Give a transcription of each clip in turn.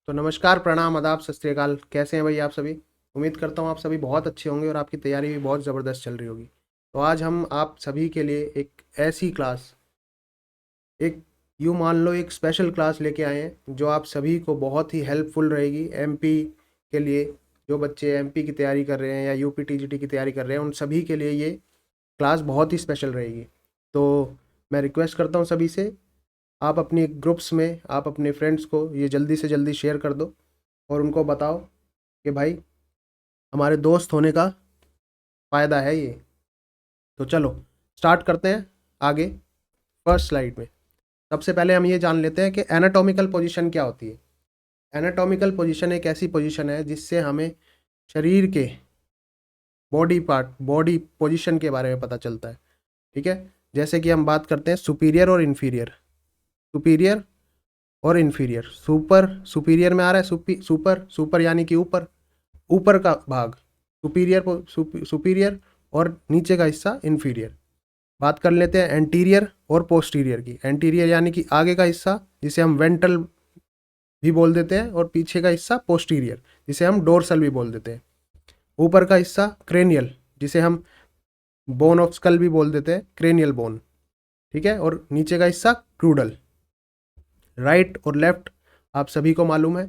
तो नमस्कार, प्रणाम, आदाब, सत श्री अकाल। कैसे हैं भाई आप सभी? उम्मीद करता हूँ आप सभी बहुत अच्छे होंगे और आपकी तैयारी भी बहुत ज़बरदस्त चल रही होगी। तो आज हम आप सभी के लिए एक ऐसी क्लास, एक यूँ मान लो एक स्पेशल क्लास लेके आए हैं जो आप सभी को बहुत ही हेल्पफुल रहेगी एमपी के लिए। जो बच्चे एमपी की तैयारी कर रहे हैं या यूपी टीजीटी की तैयारी कर रहे हैं, उन सभी के लिए ये क्लास बहुत ही स्पेशल रहेगी। तो मैं रिक्वेस्ट करता हूँ सभी से, आप अपनी ग्रुप्स में आप अपने फ्रेंड्स को ये जल्दी से जल्दी शेयर कर दो और उनको बताओ कि भाई हमारे दोस्त होने का फ़ायदा है ये। तो चलो स्टार्ट करते हैं आगे। फर्स्ट स्लाइड में सबसे पहले हम ये जान लेते हैं कि एनाटॉमिकल पोजीशन क्या होती है। एनाटॉमिकल पोजीशन एक ऐसी पोजीशन है जिससे हमें शरीर के बॉडी पार्ट, बॉडी पोजीशन के बारे में पता चलता है। ठीक है, जैसे कि हम बात करते हैं सुपीरियर और इन्फीरियर। सुपीरियर और इन्फीरियर, सुपर सुपीरियर में आ रहा है, सुपर सुपर यानी कि ऊपर, ऊपर का भाग सुपीरियर, सुपीरियर, और नीचे का हिस्सा इन्फीरियर। बात कर लेते हैं एंटीरियर और पोस्टीरियर की। एंटीरियर यानी कि आगे का हिस्सा जिसे हम वेंट्रल भी बोल देते हैं, और पीछे का हिस्सा पोस्टीरियर जिसे हम डोर्सल भी बोल देते हैं। ऊपर का हिस्सा क्रेनियल जिसे हम बोन ऑफ स्कल भी बोल देते हैं, क्रेनियल बोन। ठीक है, और नीचे का हिस्सा क्रूडल। राइट और लेफ्ट आप सभी को मालूम है,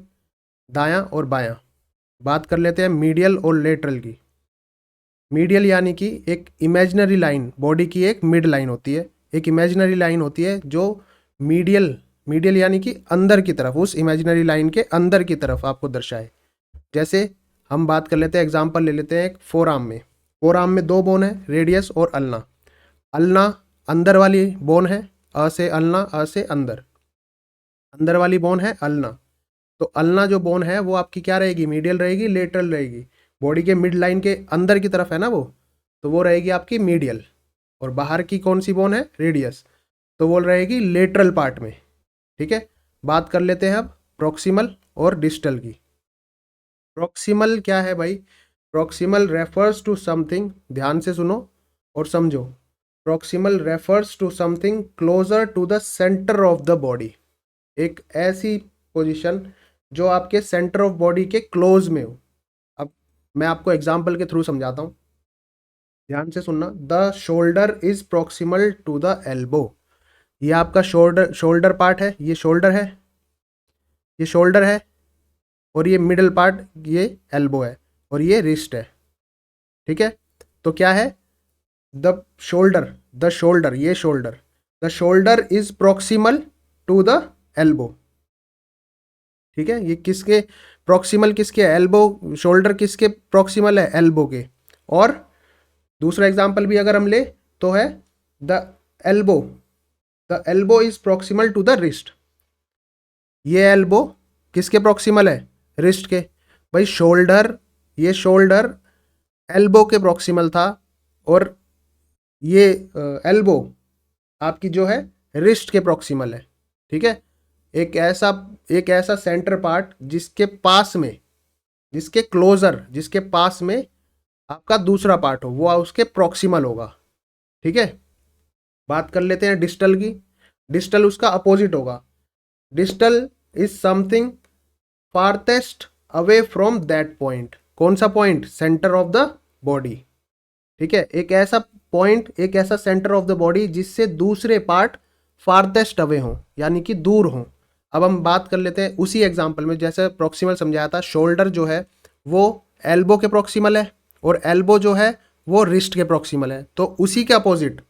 दायां और बायां। बात कर लेते हैं मीडियल और लेटरल की। मीडियल यानी कि एक इमेजिनरी लाइन, बॉडी की एक मिड लाइन होती है, एक इमेजिनरी लाइन होती है जो मीडियल, मीडियल यानी कि अंदर की तरफ, उस इमेजिनरी लाइन के अंदर की तरफ आपको दर्शाए। जैसे हम बात कर लेते हैं, एग्जांपल ले लेते हैं एक फोर आर्म में। फोर आर्म में दो बोन है, रेडियस और अल्ना। अल्ना अंदर वाली बोन है, अ से अल्ना, अ से अंदर, अंदर वाली बोन है अल्ना। तो अल्ना जो बोन है वो आपकी क्या रहेगी, मीडियल रहेगी, लेटरल रहेगी? बॉडी के मिड लाइन के अंदर की तरफ है ना वो, तो वो रहेगी आपकी मीडियल। और बाहर की कौन सी बोन है, रेडियस, तो वो रहेगी लेटरल पार्ट में। ठीक है, बात कर लेते हैं अब प्रॉक्सिमल और डिस्टल की। प्रॉक्सिमल क्या है भाई? प्रॉक्सिमल रेफर्स टू समथिंग, ध्यान से सुनो और समझो। Proximal refers to something closer to the centre of the body. एक ऐसी पोजीशन जो आपके सेंटर ऑफ बॉडी के क्लोज में हो। अब मैं आपको एग्जांपल के थ्रू समझाता हूँ, ध्यान से सुनना। The shoulder is proximal to the elbow. ये आपका शोल्डर, शोल्डर पार्ट है, ये शोल्डर है, ये शोल्डर है, और ये मिडल पार्ट ये एल्बो है, और ये रिस्ट है। ठीक है, तो क्या है, द शोल्डर, द शोल्डर, ये shoulder, the shoulder is proximal to the elbow. ठीक है, ये किसके प्रॉक्सिमल, किसके, एल्बो, शोल्डर किसके प्रॉक्सिमल है, एल्बो के। और दूसरा एग्जांपल भी अगर हम ले तो है the elbow, the elbow is proximal to the wrist. ये एल्बो किसके प्रॉक्सिमल है, रिस्ट के। भाई शोल्डर, ये शोल्डर एल्बो के प्रॉक्सिमल था, और ये एल्बो आपकी जो है रिस्ट के प्रॉक्सिमल है। ठीक है, एक ऐसा, एक ऐसा सेंटर पार्ट जिसके पास में, जिसके क्लोजर, जिसके पास में आपका दूसरा पार्ट हो, वो उसके प्रॉक्सिमल होगा। ठीक है, बात कर लेते हैं डिस्टल की। डिस्टल उसका अपोजिट होगा। Distal is something farthest away from that point. कौन सा point, centre of the body. ठीक है, एक ऐसा पॉइंट, एक ऐसा सेंटर ऑफ द बॉडी जिससे दूसरे पार्ट फारथेस्ट अवे हों, यानी कि दूर हों। अब हम बात कर लेते हैं उसी एग्जांपल में, जैसे प्रॉक्सिमल समझाया था, शोल्डर जो है वो एल्बो के प्रॉक्सिमल है, और एल्बो जो है वो रिस्ट के प्रॉक्सिमल है। तो उसी के अपोजिट,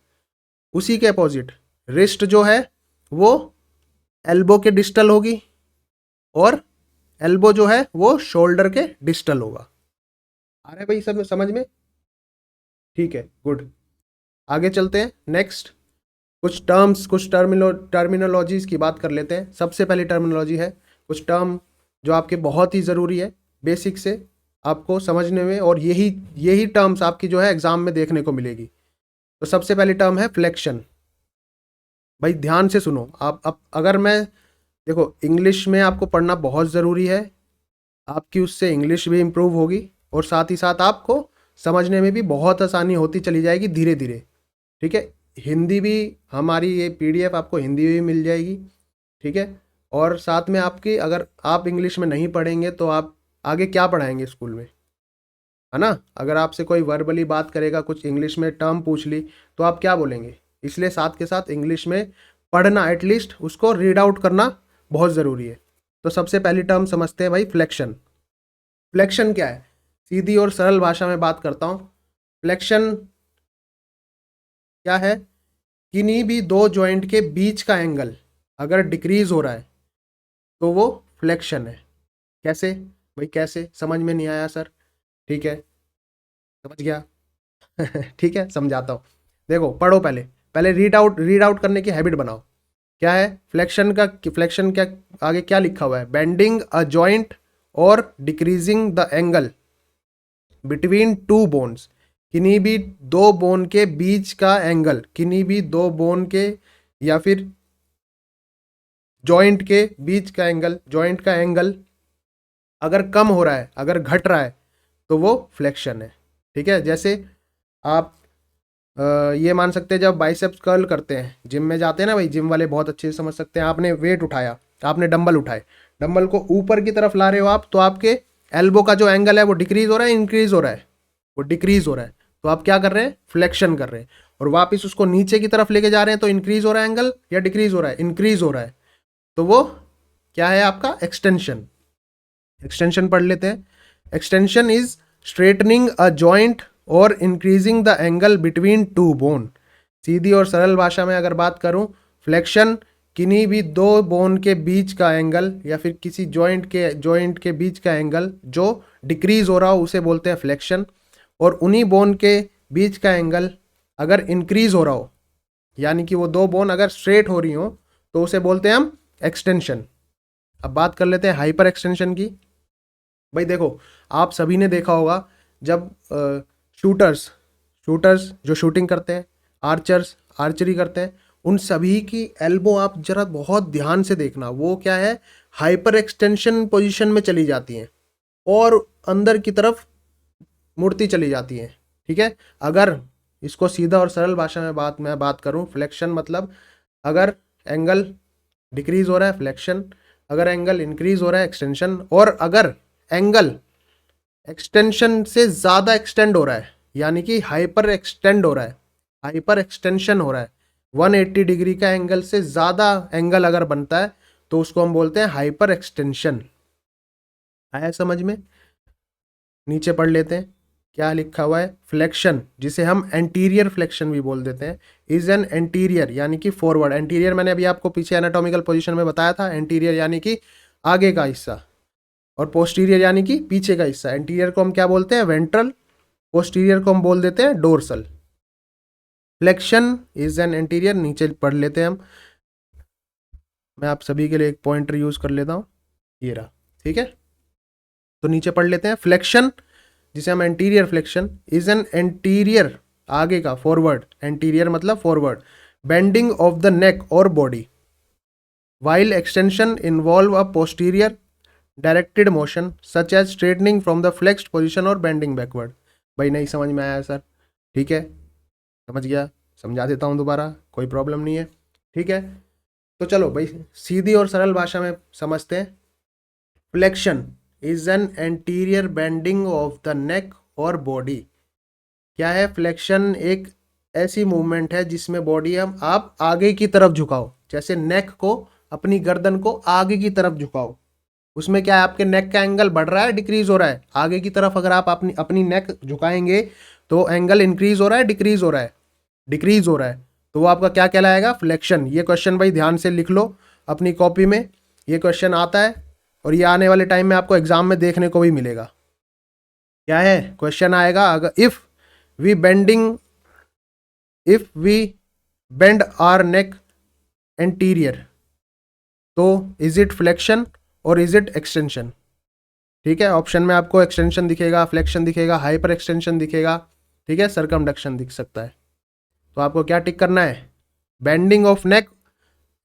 उसी के अपोजिट रिस्ट जो है वो एल्बो के डिस्टल होगी, और एल्बो जो है वो शोल्डर के डिस्टल होगा। आ रहा है भाई सब समझ में? ठीक है, गुड। आगे चलते हैं नेक्स्ट। कुछ टर्म्स, कुछ टर्मिनोलॉजीज की बात कर लेते हैं। सबसे पहली टर्मिनोलॉजी है कुछ टर्म जो आपके बहुत ही ज़रूरी है बेसिक से आपको समझने में, और यही यही टर्म्स आपकी जो है एग्जाम में देखने को मिलेगी। तो सबसे पहली टर्म है फ्लेक्शन। भाई ध्यान से सुनो, आप अब अगर मैं, देखो इंग्लिश में आपको पढ़ना बहुत ज़रूरी है, आपकी उससे इंग्लिश भी इम्प्रूव होगी, और साथ ही साथ आपको समझने में भी बहुत आसानी होती चली जाएगी धीरे धीरे। ठीक है, हिंदी भी, हमारी ये पीडीएफ आपको हिंदी में भी मिल जाएगी। ठीक है, और साथ में आपकी, अगर आप इंग्लिश में नहीं पढ़ेंगे तो आप आगे क्या पढ़ाएंगे स्कूल में, है ना। अगर आपसे कोई वर्बली बात करेगा, कुछ इंग्लिश में टर्म पूछ ली, तो आप क्या बोलेंगे। इसलिए साथ के साथ इंग्लिश में पढ़ना, एटलीस्ट उसको रीड आउट करना बहुत ज़रूरी है। तो सबसे पहली टर्म समझते हैं भाई, फ्लेक्शन। फ्लेक्शन क्या है, सीधी और सरल भाषा में बात करता हूँ। फ्लेक्शन क्या है, किन्हीं भी दो जॉइंट के बीच का एंगल अगर डिक्रीज हो रहा है तो वो फ्लेक्शन है। कैसे भाई, कैसे, समझ में नहीं आया सर। ठीक है, समझ गया। ठीक है, समझाता हूँ। देखो, पढ़ो पहले, पहले रीड आउट करने की हैबिट बनाओ। क्या है फ्लेक्शन का, फ्लेक्शन क्या, आगे क्या लिखा हुआ है, बेंडिंग अ जॉइंट और decreasing the angle between to bones. किन्हीं भी दो बोन के बीच का एंगल, किन्हीं भी दो बोन के या फिर जॉइंट के बीच का एंगल, जॉइंट का एंगल अगर कम हो रहा है, अगर घट रहा है, तो वो फ्लेक्शन है। ठीक है, जैसे आप ये मान सकते हैं, जब बाइसेप्स कर्ल करते हैं, जिम में जाते हैं ना भाई, जिम वाले बहुत अच्छे से समझ सकते हैं। आपने वेट उठाया, आपने डंबल उठाए, डंबल को ऊपर की तरफ ला रहे हो आप, तो आपके एल्बो का जो एंगल है वो डिक्रीज हो रहा है, इंक्रीज हो रहा है, वो डिक्रीज हो रहा है। तो आप क्या कर रहे हैं, फ्लेक्शन कर रहे हैं। और वापस उसको नीचे की तरफ लेके जा रहे हैं, तो इंक्रीज हो रहा है एंगल या डिक्रीज हो रहा है, इंक्रीज हो रहा है। तो वो क्या है आपका, एक्सटेंशन। एक्सटेंशन पढ़ लेते हैं। Extension is straightening a joint और increasing the angle between two bone. सीधी और सरल भाषा में अगर बात करूं, फ्लेक्शन किन्हीं भी दो बोन के बीच का एंगल या फिर किसी जॉइंट के बीच का एंगल जो डिक्रीज हो रहा हो उसे बोलते हैं फ्लेक्शन। और उन्हीं बोन के बीच का एंगल अगर इंक्रीज हो रहा हो, यानी कि वो दो बोन अगर स्ट्रेट हो रही हो, तो उसे बोलते हैं हम एक्सटेंशन। अब बात कर लेते हैं हाइपर एक्सटेंशन की। भाई देखो, आप सभी ने देखा होगा, जब शूटर्स शूटर्स जो शूटिंग करते हैं, आर्चर्स आर्चरी करते हैं, उन सभी की एल्बो आप जरा बहुत ध्यान से देखना, वो क्या है, हाइपर एक्सटेंशन पोजीशन में चली जाती हैं और अंदर की तरफ मुड़ती चली जाती हैं। ठीक है, अगर इसको सीधा और सरल भाषा में मैं बात करूं, फ्लेक्शन मतलब अगर एंगल डिक्रीज हो रहा है, फ्लेक्शन। अगर एंगल इंक्रीज हो रहा है, एक्सटेंशन। और अगर एंगल एक्सटेंशन से ज़्यादा एक्सटेंड हो रहा है, यानी कि हाइपर एक्सटेंड हो रहा है, हाइपर एक्सटेंशन हो रहा है, 180 डिग्री का एंगल से ज़्यादा एंगल अगर बनता है, तो उसको हम बोलते हैं हाइपर एक्सटेंशन। आया समझ में। नीचे पढ़ लेते हैं क्या लिखा हुआ है। फ्लेक्शन, जिसे हम एंटीरियर फ्लेक्शन भी बोल देते हैं, इज एन एंटीरियर यानी कि फॉरवर्ड। एंटीरियर मैंने अभी आपको पीछे एनाटॉमिकल पोजीशन में बताया था, एंटीरियर यानी कि आगे का हिस्सा, और पोस्टीरियर यानी कि पीछे का हिस्सा। एंटीरियर को हम क्या बोलते हैं, वेंट्रल। पोस्टीरियर को हम बोल देते हैं dorsal. Flexion is an anterior. नीचे पढ़ लेते हैं हम, मैं आप सभी के लिए एक पॉइंटर यूज कर लेता हूँ, ये रहा। ठीक है, तो नीचे पढ़ लेते हैं। फ्लेक्शन, जिसे हम anterior flexion, is an anterior, आगे का, फॉरवर्ड। एंटीरियर मतलब forward, bending of the neck और body, while extension involve a posterior directed motion such as straightening from the flexed position or bending backward। भाई नहीं समझ में आया सर, ठीक है, समझ गया, समझा देता हूँ दोबारा, कोई प्रॉब्लम नहीं है। ठीक है, तो चलो भाई सीधी और सरल भाषा में समझते हैं। Flexion is an anterior bending of the neck और बॉडी। क्या है फ्लेक्शन, एक ऐसी मूवमेंट है जिसमें बॉडी हम आप आगे की तरफ झुकाओ, जैसे नेक को, अपनी गर्दन को आगे की तरफ झुकाओ। उसमें क्या है, आपके नेक का एंगल बढ़ रहा है, डिक्रीज हो रहा है। आगे की तरफ अगर आप अपनी अपनी नेक झुकाएंगे तो एंगल इंक्रीज हो रहा है, डिक्रीज हो रहा है, डिक्रीज हो रहा है, तो वो आपका क्या कहलाएगा, फ्लेक्शन। ये क्वेश्चन भाई ध्यान से लिख लो अपनी कॉपी में, ये क्वेश्चन आता है और ये आने वाले टाइम में आपको एग्जाम में देखने को भी मिलेगा। क्या है, क्वेश्चन आएगा, अगर we bending if we bend our neck anterior, तो इज इट फ्लेक्शन और इज इट एक्सटेंशन। ठीक है, ऑप्शन में आपको एक्सटेंशन दिखेगा, फ्लेक्शन दिखेगा, हाइपर एक्सटेंशन दिखेगा, ठीक है, सरकमडक्शन दिख सकता है। तो आपको क्या टिक करना है, bending of neck,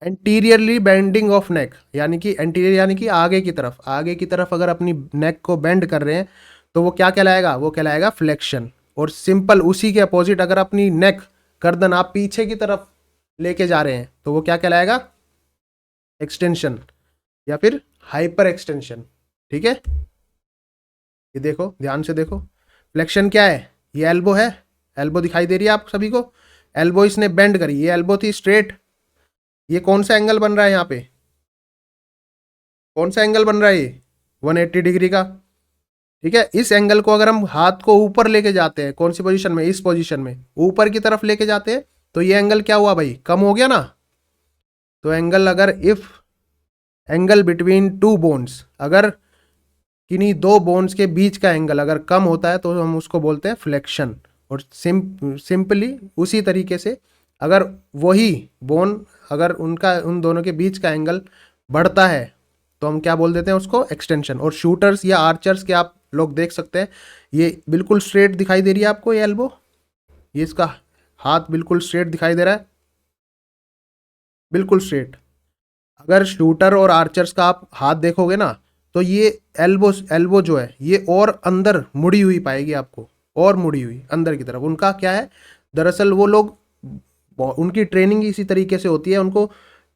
anteriorly bending of neck, यानी कि एंटीरियर यानी कि आगे की तरफ, आगे की तरफ अगर अपनी नेक को बेंड कर रहे हैं तो वो क्या कहलाएगा, वो कहलाएगा फ्लेक्शन। और सिंपल उसी के अपोजिट अगर अपनी नेक, गर्दन आप पीछे की तरफ लेके जा रहे हैं तो वो क्या कहलाएगा, एक्सटेंशन। या फिर हाइपर एक्सटेंशन। ठीक है, ये देखो ध्यान से देखो, फ्लेक्शन क्या है, ये एल्बो है, एल्बो दिखाई दे रही है आप सभी को, एल्बो इसने बेंड करी, ये एल्बो थी स्ट्रेट, ये कौन सा एंगल बन रहा है यहाँ पे, कौन सा एंगल बन रहा है ये 180 डिग्री का। ठीक है, इस एंगल को अगर हम हाथ को ऊपर लेके जाते हैं, कौन सी पोजीशन में, इस पोजीशन में ऊपर की तरफ लेके जाते हैं, तो ये एंगल क्या हुआ भाई, कम हो गया ना। तो एंगल अगर if angle between to bones, अगर किन्हीं दो बोन्स के बीच का एंगल अगर कम होता है तो हम उसको बोलते हैं फ्लेक्शन। और सिंपली उसी तरीके से अगर वही बोन, अगर उनका उन दोनों के बीच का एंगल बढ़ता है तो हम क्या बोल देते हैं उसको, एक्सटेंशन। और शूटर्स या आर्चर्स के आप लोग देख सकते हैं, ये बिल्कुल स्ट्रेट दिखाई दे रही है आपको ये एल्बो, ये इसका हाथ बिल्कुल स्ट्रेट दिखाई दे रहा है, बिल्कुल स्ट्रेट। अगर शूटर और आर्चर्स का आप हाथ देखोगे ना, तो ये एल्बो एल्बो जो है ये और अंदर मुड़ी हुई पाएगी आपको, और मुड़ी हुई अंदर की तरफ। उनका क्या है, दरअसल वो लोग, उनकी ट्रेनिंग इसी तरीके से होती है, उनको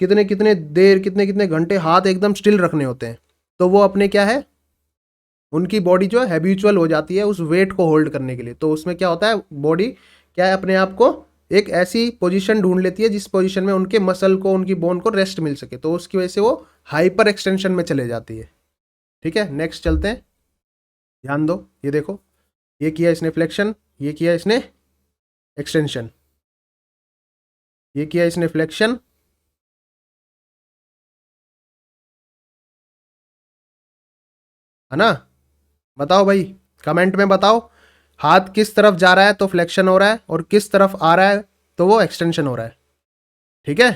कितने कितने देर, कितने कितने घंटे हाथ एकदम स्टिल रखने होते हैं। तो वो अपने क्या है, उनकी बॉडी जो है हैबिचुअल हो जाती है उस वेट को होल्ड करने के लिए। तो उसमें क्या होता है, बॉडी क्या है, अपने आप को एक ऐसी पोजीशन ढूंढ लेती है जिस पोजीशन में उनके मसल को, उनकी बोन को रेस्ट मिल सके, तो उसकी वजह से वो हाइपर एक्सटेंशन में चले जाती है। ठीक है, नेक्स्ट चलते हैं, ध्यान दो, ये देखो, ये किया इसने फ्लेक्शन, ये किया इसने एक्सटेंशन, ये किया इसने फ्लेक्शन, है ना। बताओ भाई, कमेंट में बताओ, हाथ किस तरफ जा रहा है तो फ्लेक्शन हो रहा है, और किस तरफ आ रहा है तो वो एक्सटेंशन हो रहा है। ठीक है,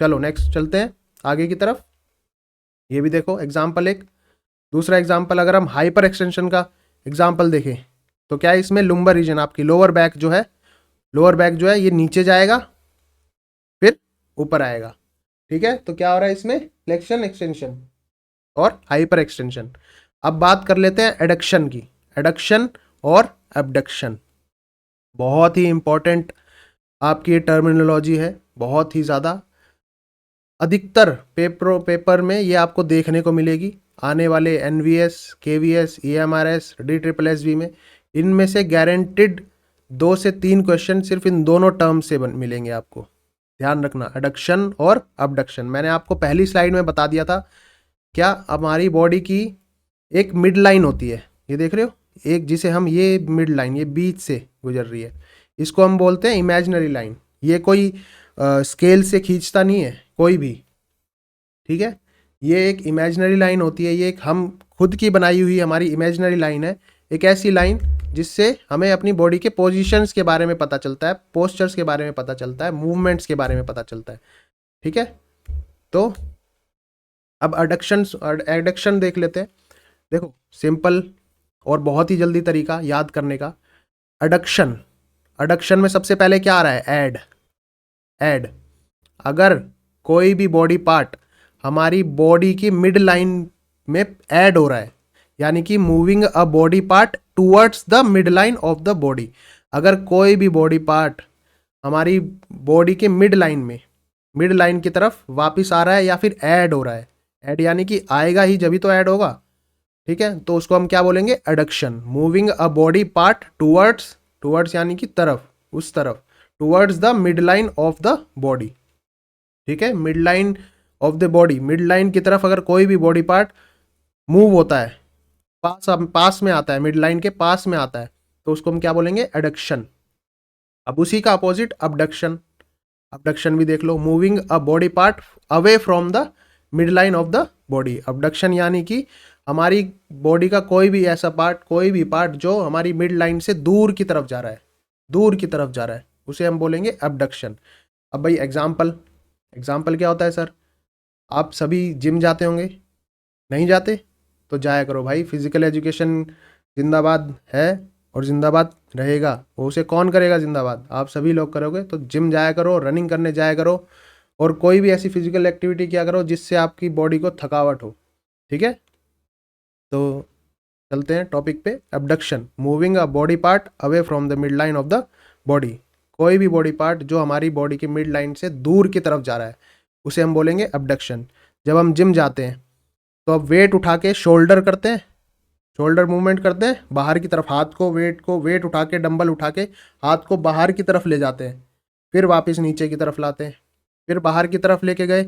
चलो नेक्स्ट चलते हैं आगे की तरफ। ये भी देखो एग्जाम्पल एक, दूसरा एग्जाम्पल अगर हम हाइपर एक्सटेंशन का एग्जाम्पल देखें, तो क्या है इसमें, लुम्बर रीजन, आपकी लोअर बैक जो है, लोअर बैक जो है ये नीचे जाएगा फिर ऊपर आएगा। ठीक है, तो क्या हो रहा है इसमें, फ्लेक्शन, एक्सटेंशन और हाइपर एक्सटेंशन। अब बात कर लेते हैं एडक्शन की, एडक्शन और एबडक्शन, बहुत ही इंपॉर्टेंट आपकी ये टर्मिनोलॉजी है, बहुत ही ज़्यादा। अधिकतर पेपर में ये आपको देखने को मिलेगी, आने वाले एनवीएस, केवीएस, ईएमआरएस, DSSB में, इनमें से गारंटेड 2 से 3 क्वेश्चन सिर्फ इन दोनों टर्म से मिलेंगे आपको। ध्यान रखना, एडक्शन और अबडक्शन। मैंने आपको पहली स्लाइड में बता दिया था, क्या हमारी बॉडी की एक मिड लाइन होती है, ये देख रहे हो, एक जिसे हम, ये मिड लाइन, ये बीच से गुजर रही है, इसको हम बोलते हैं इमेजिनरी लाइन। ये कोई स्केल से खींचता नहीं है कोई भी, ठीक है, ये एक इमेजिनरी लाइन होती है, ये एक हम खुद की बनाई हुई हमारी इमेजिनरी लाइन है, एक ऐसी लाइन जिससे हमें अपनी बॉडी के पोजीशंस के बारे में पता चलता है, पोस्चर्स के बारे में पता चलता है, मूवमेंट्स के बारे में पता चलता है। ठीक है, तो अब एडक्शन देख लेते हैं। देखो सिंपल और बहुत ही जल्दी तरीका याद करने का, एडक्शन, एडक्शन में सबसे पहले क्या आ रहा है, ऐड, ऐड। अगर कोई भी बॉडी पार्ट हमारी बॉडी की मिड लाइन में ऐड हो रहा है, यानी कि moving a body part towards the mid line of the body, अगर कोई भी बॉडी पार्ट हमारी बॉडी के मिड लाइन में, मिड लाइन की तरफ वापस आ रहा है या फिर ऐड हो रहा है, ऐड यानी कि आएगा ही जब ही तो ऐड होगा। ठीक है, तो उसको हम क्या बोलेंगे, adduction, moving a body part towards, towards यानी कि तरफ, उस तरफ, towards the mid line of the body. ठीक है, mid line of the body, mid line की तरफ अगर कोई भी बॉडी पार्ट मूव होता है, पास में आता है, मिड लाइन के पास में आता है, तो उसको हम क्या बोलेंगे, एडक्शन। अब उसी का अपोजिट अबडक्शन, अबडक्शन भी देख लो, moving a body part away from the mid line of the body. Abduction यानी कि हमारी बॉडी का कोई भी ऐसा पार्ट, कोई भी पार्ट जो हमारी मिड लाइन से दूर की तरफ जा रहा है, दूर की तरफ जा रहा है, उसे हम बोलेंगे अबडक्शन। अब भाई एग्जाम्पल, एग्जाम्पल क्या होता है सर, आप सभी जिम जाते होंगे, नहीं जाते तो जाया करो भाई, फिजिकल एजुकेशन जिंदाबाद है और जिंदाबाद रहेगा, वो उसे कौन करेगा जिंदाबाद, आप सभी लोग करोगे। तो जिम जाया करो, रनिंग करने जाया करो, और कोई भी ऐसी फिजिकल एक्टिविटी किया करो जिससे आपकी बॉडी को थकावट हो। ठीक है, तो चलते हैं टॉपिक पे, abduction, moving a body part away from the mid line of the body. कोई भी बॉडी पार्ट जो हमारी बॉडी की मिड लाइन से दूर की तरफ जा रहा है उसे हम बोलेंगे एबडक्शन। जब हम जिम जाते हैं तो अब वेट उठा के शोल्डर करते हैं, शोल्डर मूवमेंट करते हैं, बाहर की तरफ हाथ को वेट उठा के, डंबल उठा के हाथ को बाहर की तरफ ले जाते हैं, फिर वापस नीचे की तरफ लाते हैं, फिर बाहर की तरफ लेके गए,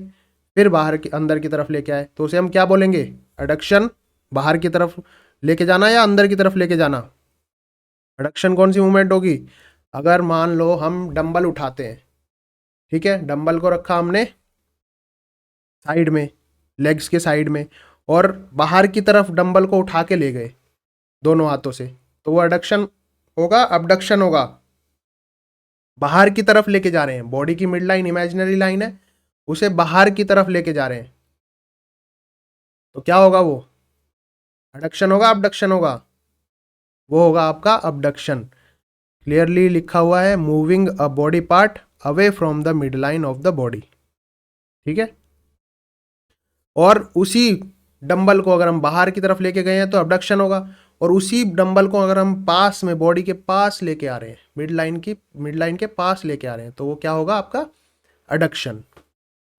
फिर बाहर की अंदर की तरफ लेके आए, तो उसे हम क्या बोलेंगे? एडक्शन। बाहर की तरफ लेके जाना या अंदर की तरफ लेके जाना? एडक्शन कौन सी मूवमेंट होगी? अगर मान लो हम डंबल उठाते हैं, ठीक है, डंबल को रखा हमने साइड में, लेग्स के साइड में, और बाहर की तरफ डंबल को उठा के ले गए दोनों हाथों से, तो वो एडक्शन होगा, अबडक्शन होगा। बाहर की तरफ लेके जा रहे हैं, बॉडी की मिड लाइन इमेजिनरी लाइन है, उसे बाहर की तरफ लेके जा रहे हैं, तो क्या होगा? वो एडक्शन होगा, अबडक्शन होगा? वो होगा आपका अबडक्शन। क्लियरली लिखा हुआ है, moving a body part away from the mid line of the body, ठीक है। और उसी डंबल को अगर हम बाहर की तरफ लेके गए हैं तो अबडक्शन होगा, और उसी डंबल को अगर हम पास में, बॉडी के पास लेके आ रहे हैं, मिड लाइन के पास लेके आ रहे हैं, तो वो क्या होगा? आपका एडक्शन।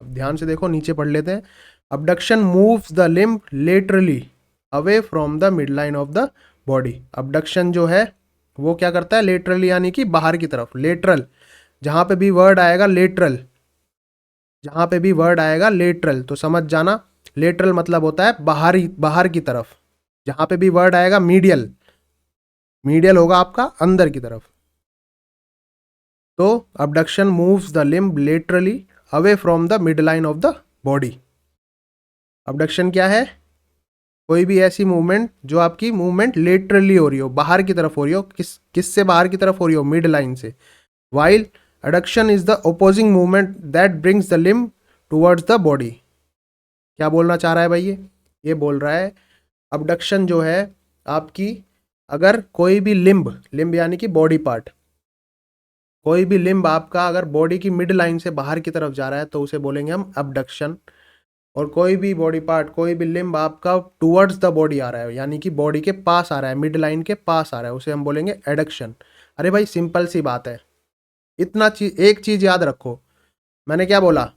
अब ध्यान से देखो, नीचे पढ़ लेते हैं। Abduction moves the limb laterally away from the mid line of the body. Abduction जो है वो क्या करता है? लेटरली, यानी कि बाहर की तरफ, लेटरल। जहां पे भी वर्ड आएगा लेटरल, जहां पे भी वर्ड आएगा लेटरल, तो समझ जाना, लेटरल मतलब होता है बाहर की तरफ। जहां पे भी वर्ड आएगा मीडियल, मीडियल होगा आपका अंदर की तरफ। तो abduction moves the limb laterally away from the mid line of the body. Abduction क्या है? कोई भी ऐसी मूवमेंट जो आपकी मूवमेंट लेटरली हो रही हो, बाहर की तरफ हो रही हो, किस से बाहर की तरफ हो रही हो? मिड लाइन से। While adduction is the opposing movement that brings the limb towards the body. क्या बोलना चाह रहा है भाई? ये बोल रहा है अबडक्शन जो है आपकी, अगर कोई भी लिम्ब, लिम्ब यानी कि बॉडी पार्ट, कोई भी लिम्ब आपका अगर बॉडी की मिड लाइन से बाहर की तरफ जा रहा है तो उसे बोलेंगे हम अबडक्शन। और कोई भी बॉडी पार्ट, कोई भी लिम्ब आपका टुवर्ड्स द बॉडी आ रहा है, यानी कि बॉडी के पास आ रहा है, मिड लाइन के पास आ रहा है, उसे हम बोलेंगे एडक्शन। अरे भाई सिंपल सी बात है, इतना चीज, एक चीज याद रखो, मैंने क्या बोला?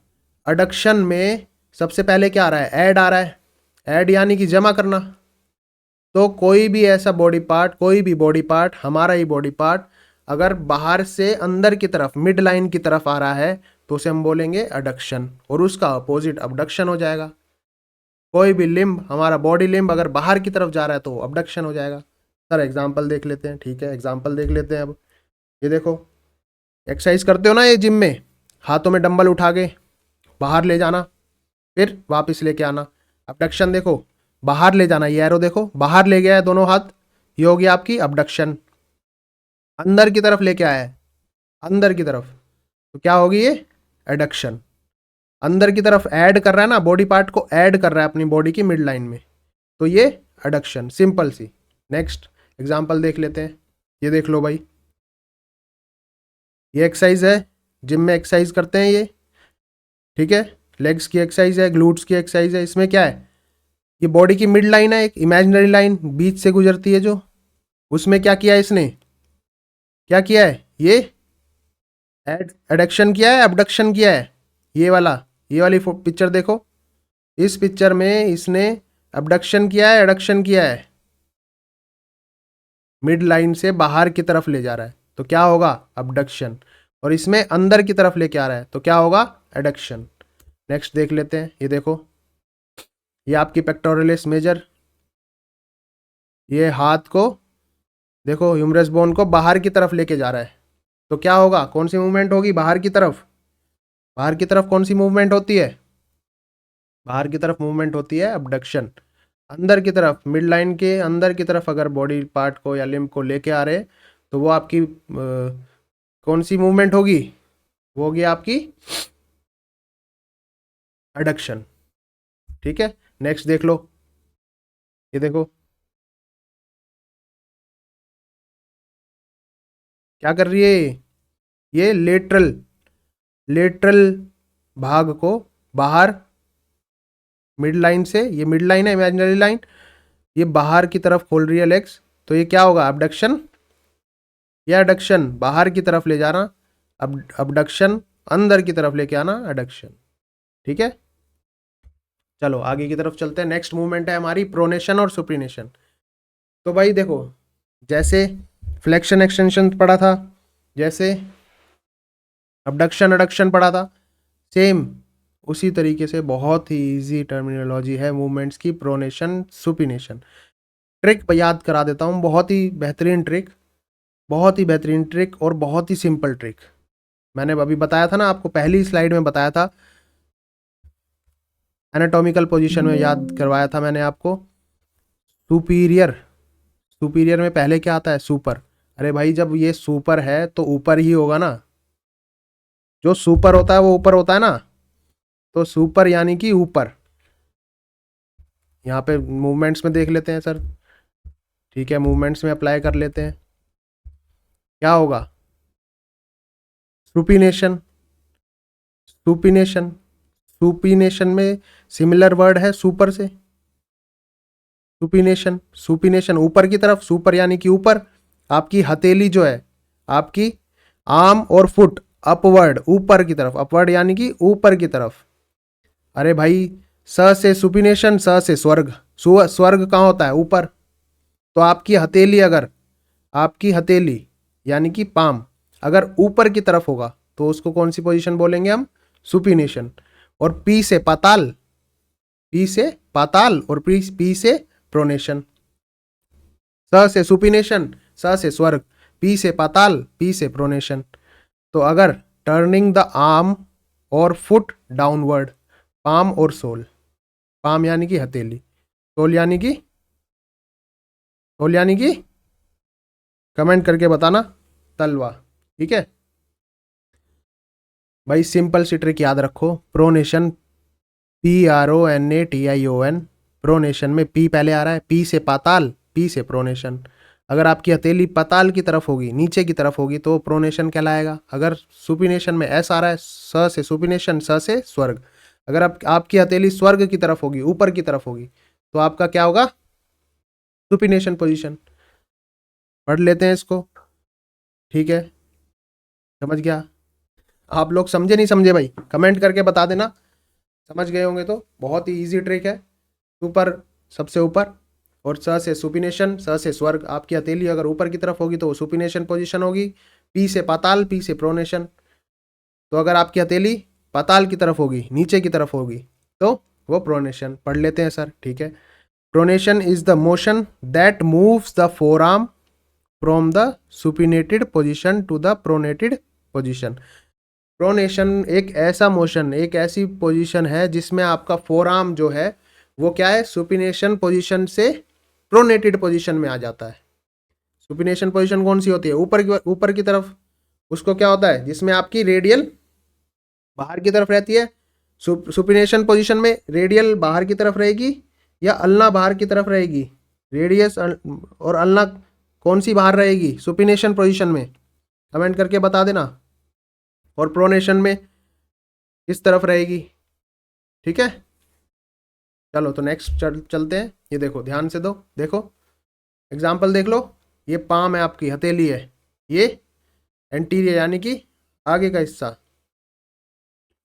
एडक्शन में सबसे पहले क्या आ रहा है? ऐड आ रहा है। ऐड यानी कि जमा करना। तो कोई भी ऐसा बॉडी पार्ट, कोई भी बॉडी पार्ट, हमारा ही बॉडी पार्ट अगर बाहर से अंदर की तरफ, मिड लाइन की तरफ आ रहा है, तो उसे हम बोलेंगे एडक्शन, और उसका अपोजिट अबडक्शन हो जाएगा। कोई भी लिम्ब, हमारा बॉडी लिम्ब अगर बाहर की तरफ जा रहा है तो अबडक्शन हो जाएगा। सर एग्जाम्पल देख लेते हैं, ठीक है, एग्जाम्पल देख लेते हैं। अब ये देखो, एक्सरसाइज करते हो ना ये जिम में, हाथों में डंबल उठा के बाहर ले जाना, फिर वापस लेके आना। अबडक्शन देखो, बाहर ले जाना, ये एरो देखो, बाहर ले गया है दोनों हाथ, ये हो गया आपकी अबडक्शन। अंदर की तरफ लेके आया है, अंदर की तरफ, तो क्या होगी? ये एडक्शन। अंदर की तरफ ऐड कर रहा है ना, बॉडी पार्ट को ऐड कर रहा है अपनी बॉडी की मिड लाइन में, तो ये एडक्शन, सिंपल सी। नेक्स्ट एग्जांपल देख लेते हैं। ये देख लो भाई, ये एक्सरसाइज है, जिम में एक्सरसाइज करते हैं ये, ठीक है, लेग्स की एक्सरसाइज है, ग्लूट्स की एक्सरसाइज है। इसमें क्या है? ये बॉडी की मिड लाइन है, एक इमेजिनरी लाइन बीच से गुजरती है जो, उसमें क्या किया है इसने? क्या किया है? ये एडक्शन किया है, अबडक्शन किया है? ये वाला, ये वाली पिक्चर देखो, इस पिक्चर में इसने अबडक्शन किया है, एडक्शन किया है? मिड लाइन से बाहर की तरफ ले जा रहा है, तो क्या होगा? अबडक्शन। और इसमें अंदर की तरफ लेके आ रहा है, तो क्या होगा? एडक्शन। नेक्स्ट देख लेते हैं। ये देखो, ये आपकी पेक्टोरलिस मेजर, ये हाथ को देखो, ह्यूमरस बोन को बाहर की तरफ लेके जा रहा है, तो क्या होगा? कौन सी मूवमेंट होगी बाहर की तरफ? बाहर की तरफ कौन सी मूवमेंट होती है? बाहर की तरफ मूवमेंट होती है अबडक्शन। अंदर की तरफ, मिड लाइन के अंदर की तरफ अगर बॉडी पार्ट को या लिम्ब को लेके आ रहे हैं, तो वो आपकी कौन सी मूवमेंट होगी? वो होगी आपकी एडक्शन, ठीक है। नेक्स्ट देख लो, ये देखो क्या कर रही है ये लेटरल, लेटरल भाग को बाहर, मिड लाइन से, ये मिड लाइन है इमेजिनरी लाइन, ये बाहर की तरफ खोल रही है लेग्स, तो ये क्या होगा? अबडक्शन या एडक्शन? बाहर की तरफ ले जाना अबडक्शन, अंदर की तरफ लेके आना एडक्शन, ठीक है। चलो आगे की तरफ चलते हैं। नेक्स्ट मूवमेंट है हमारी प्रोनेशन और सुपिनेशन। तो भाई देखो, जैसे फ्लेक्शन एक्सटेंशन पढ़ा था, जैसे अबडक्शन एडक्शन पढ़ा था, सेम उसी तरीके से बहुत ही इजी टर्मिनोलॉजी है मूवमेंट्स की, प्रोनेशन सुपिनेशन। ट्रिक याद करा देता हूँ, बहुत ही बेहतरीन ट्रिक, बहुत ही बेहतरीन ट्रिक और बहुत ही सिंपल ट्रिक। मैंने अभी बताया था ना आपको, पहली स्लाइड में बताया था, एनाटॉमिकल पोजीशन में याद करवाया था मैंने आपको। सुपीरियर, सुपीरियर में पहले क्या आता है? सुपर। अरे भाई जब ये सुपर है तो ऊपर ही होगा ना, जो सुपर होता है वो ऊपर होता है ना, तो सुपर यानी कि ऊपर। यहाँ पे मूवमेंट्स में देख लेते हैं सर, ठीक है, मूवमेंट्स में अप्लाई कर लेते हैं। क्या होगा? सुपिनेशन, सुपिनेशन, सुपिनेशन में सिमिलर वर्ड है सुपर से। सुपिनेशन, सुपिनेशन ऊपर की तरफ, सुपर यानी कि ऊपर। आपकी हथेली जो है, आपकी आर्म और फुट अपवर्ड, ऊपर की तरफ, अपवर्ड यानी कि ऊपर की तरफ। अरे भाई, स से सुपिनेशन, स से स्वर्ग। स्वर्ग कहाँ होता है? ऊपर। तो आपकी हथेली, अगर आपकी हथेली यानी कि पाम अगर ऊपर की तरफ होगा तो उसको कौन सी पोजीशन बोलेंगे हम? सुपिनेशन। और पी से पाताल, पी से पाताल और पी से प्रोनेशन। स से सुपिनेशन, स से स्वर्ग, पी से पाताल, पी से प्रोनेशन। तो अगर टर्निंग द आर्म और फुट डाउनवर्ड, पाम और सोल, पाम यानी कि हथेली, सोल यानी कि, सोल यानी कि कमेंट करके बताना, तलवा। ठीक है भाई, सिंपल सी ट्रिक याद रखो। प्रोनेशन, PRONATION, प्रोनेशन में पी पहले आ रहा है, पी से पाताल, पी से प्रोनेशन। अगर आपकी हथेली पाताल की तरफ होगी, नीचे की तरफ होगी, तो प्रोनेशन कहलाएगा। अगर सुपिनेशन में एस आ रहा है, स से सुपिनेशन, स से स्वर्ग। अगर आपकी हथेली स्वर्ग की तरफ होगी, ऊपर की तरफ होगी, तो आपका क्या होगा? Supination position. पढ़ लेते हैं इसको, ठीक है? समझ गया? आप लोग समझे नहीं समझे भाई, कमेंट करके बता देना। समझ गए होंगे तो बहुत ही इजी ट्रिक है। ऊपर, सबसे ऊपर, और स से सुपिनेशन, स से स्वर्ग। आपकी हथेली अगर ऊपर की तरफ होगी तो वो सुपिनेशन पोजीशन होगी। पी से पाताल, पी से प्रोनेशन। तो अगर आपकी हथेली पाताल की तरफ होगी, नीचे की तरफ होगी, तो वो प्रोनेशन। पढ़ लेते हैं सर, ठीक है? Pronation is the motion that moves the forearm from the supinated position to the pronated position. Pronation एक ऐसा मोशन, एक ऐसी पोजीशन है जिसमें आपका फोर आर्म जो है वो क्या है? सुपिनेशन पोजीशन से प्रोनेटेड पोजीशन में आ जाता है। सुपिनेशन पोजीशन कौन सी होती है? ऊपर की तरफ। उसको क्या होता है? जिसमें आपकी रेडियल बाहर की तरफ रहती है। सुपिनेशन पोजीशन में रेडियल बाहर की तरफ रहेगी या अल्ना बाहर की तरफ रहेगी? रेडियस और अल्ना कौन सी बाहर रहेगी सुपिनेशन पोजीशन में? कमेंट करके बता देना। और प्रोनेशन में किस तरफ रहेगी? ठीक है, चलो तो नेक्स्ट चलते हैं। ये देखो, ध्यान से दो, देखो एग्जाम्पल देख लो। ये पाम है, आपकी हथेली है, ये एंटीरियर यानी कि आगे का हिस्सा,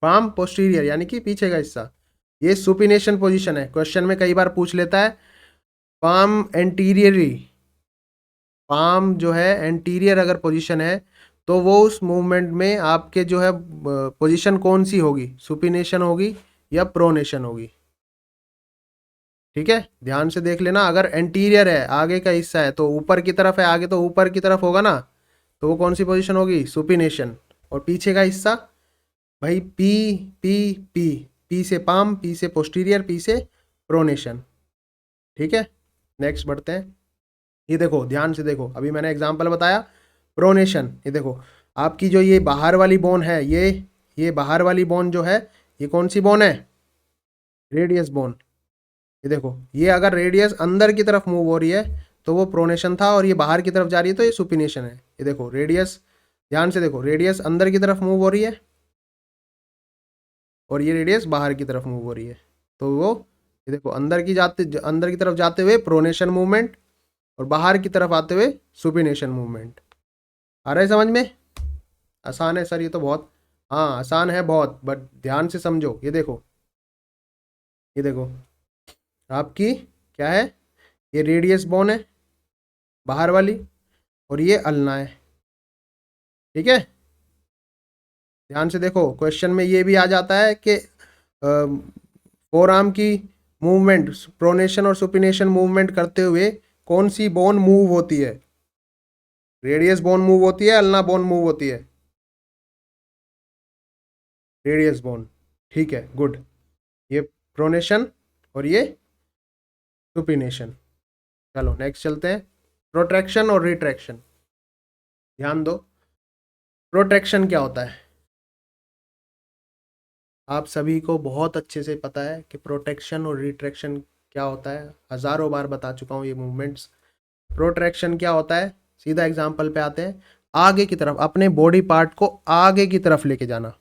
पाम पोस्टीरियर यानी कि पीछे का हिस्सा। ये सुपिनेशन पोजीशन है। क्वेश्चन में कई बार पूछ लेता है पाम एंटीरियरी, पाम जो है एंटीरियर अगर पोजीशन है तो वो उस मूवमेंट में आपके जो है पोजीशन कौन सी होगी? सुपिनेशन होगी या प्रोनेशन होगी? ठीक है, ध्यान से देख लेना। अगर एंटीरियर है, आगे का हिस्सा है, तो ऊपर की तरफ है, आगे तो ऊपर की तरफ होगा ना, तो वो कौन सी पोजीशन होगी? सुपिनेशन। और पीछे का हिस्सा भाई, पी, पी, पी, पी से पाम, पी से पोस्टीरियर, पी से प्रोनेशन। ठीक है, नेक्स्ट बढ़ते हैं। ये देखो, ध्यान से देखो, अभी मैंने एग्जांपल बताया प्रोनेशन। ये देखो, आपकी जो ये बाहर वाली बोन है, ये बाहर वाली बोन जो है, ये कौन सी बोन है? Radius bone. ये देखो, ये अगर रेडियस अंदर की तरफ मूव हो रही है तो वो प्रोनेशन था, और ये बाहर की तरफ जा रही है तो ये सुपिनेशन है। ये देखो रेडियस, ध्यान से देखो, रेडियस अंदर की तरफ मूव हो रही है और ये रेडियस बाहर की तरफ मूव हो रही है, तो वो, ये देखो, अंदर की तरफ जाते हुए प्रोनेशन मूवमेंट और बाहर की तरफ आते हुए सुपिनेशन मूवमेंट। आ रहा है समझ में? आसान है सर ये तो बहुत। हाँ आसान है बहुत, बट ध्यान से समझो। ये देखो, ये देखो आपकी क्या है, ये रेडियस बोन है बाहर वाली, और ये अल्ना है। ठीक है, ध्यान से देखो, क्वेश्चन में ये भी आ जाता है कि फोर आर्म की मूवमेंट, प्रोनेशन और सुपिनेशन मूवमेंट करते हुए कौन सी बोन मूव होती है? रेडियस बोन मूव होती है, अल्ना बोन मूव होती है? Radius bone. ठीक है, गुड। ये प्रोनेशन और ये सुपिनेशन। चलो नेक्स्ट चलते हैं, प्रोट्रैक्शन और रिट्रैक्शन। ध्यान दो, प्रोट्रैक्शन क्या होता है? आप सभी को बहुत अच्छे से पता है कि प्रोट्रैक्शन और रिट्रैक्शन क्या होता है, हजारों बार बता चुका हूँ ये मूवमेंट्स। प्रोट्रैक्शन क्या होता है, सीधा एग्जांपल पे आते हैं। आगे की तरफ अपने बॉडी पार्ट को आगे की तरफ लेके जाना,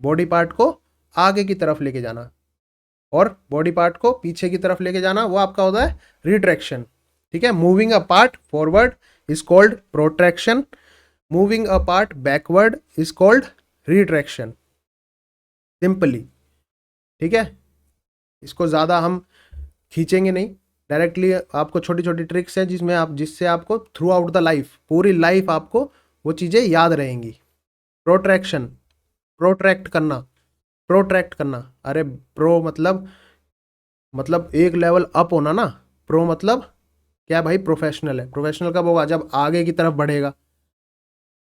बॉडी पार्ट को आगे की तरफ लेके जाना, और बॉडी पार्ट को पीछे की तरफ लेके जाना, वो आपका होता है रिट्रैक्शन। ठीक है, moving a part forward is called protraction, moving a part backward is called retraction, simply. ठीक है, इसको ज़्यादा हम खींचेंगे नहीं, डायरेक्टली आपको छोटी छोटी ट्रिक्स हैं जिसमें आप, जिससे आपको थ्रू आउट द लाइफ, पूरी लाइफ आपको वो चीज़ें याद रहेंगी। प्रोट्रैक्शन, प्रोट्रैक्ट करना, प्रोट्रैक्ट करना, अरे प्रो मतलब एक लेवल अप होना ना। प्रो मतलब क्या भाई, प्रोफेशनल है। प्रोफेशनल कब होगा, जब आगे की तरफ बढ़ेगा।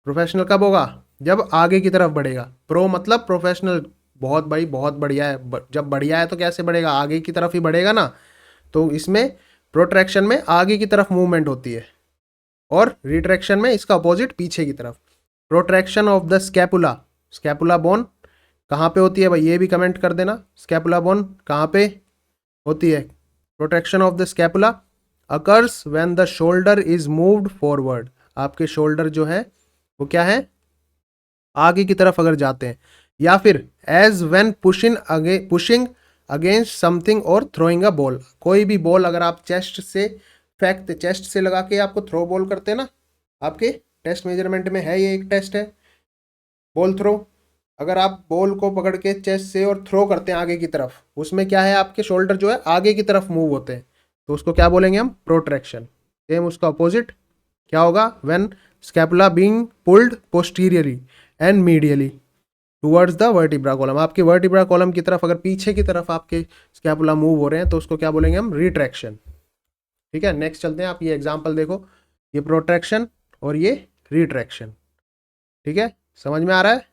प्रोफेशनल कब होगा, जब आगे की तरफ बढ़ेगा। प्रो मतलब प्रोफेशनल, बहुत भाई बहुत बढ़िया है। जब बढ़िया है तो कैसे बढ़ेगा, आगे की तरफ ही बढ़ेगा ना। तो इसमें प्रोट्रैक्शन में आगे की तरफ मूवमेंट होती है, और रिट्रैक्शन में इसका अपोजिट पीछे की तरफ। Protraction of the scapula, scapula bone कहाँ पे होती है भाई, ये भी कमेंट कर देना। स्कैपुला बोन कहाँ पे होती है? Protraction of the scapula occurs when the shoulder is moved forward. आपके शोल्डर जो है वो क्या है, आगे की तरफ अगर जाते हैं, या फिर as when pushing against something और थ्रोइंग अ बॉल। कोई भी बॉल अगर आप चेस्ट से फेंकते, चेस्ट से लगा के आपको थ्रो बॉल करते हैं ना, आपके टेस्ट मेजरमेंट में है, ये एक टेस्ट है बॉल थ्रो। अगर आप बॉल को पकड़ के चेस्ट से और थ्रो करते हैं आगे की तरफ, उसमें क्या है, आपके शोल्डर जो है आगे की तरफ मूव होते हैं, तो उसको क्या बोलेंगे हम, प्रोट्रैक्शन। सेम उसका अपोजिट क्या होगा, when scapula being pulled posteriorly and medially towards the vertebra column. आपके वर्टिब्रा कॉलम की तरफ, अगर पीछे की तरफ आपके स्कैपुला मूव हो रहे हैं, तो उसको क्या बोलेंगे हम, रिट्रैक्शन। ठीक है, नेक्स्ट चलते हैं। आप ये एग्जांपल देखो, ये प्रोट्रैक्शन और ये रिट्रैक्शन। ठीक है, समझ में आ रहा है?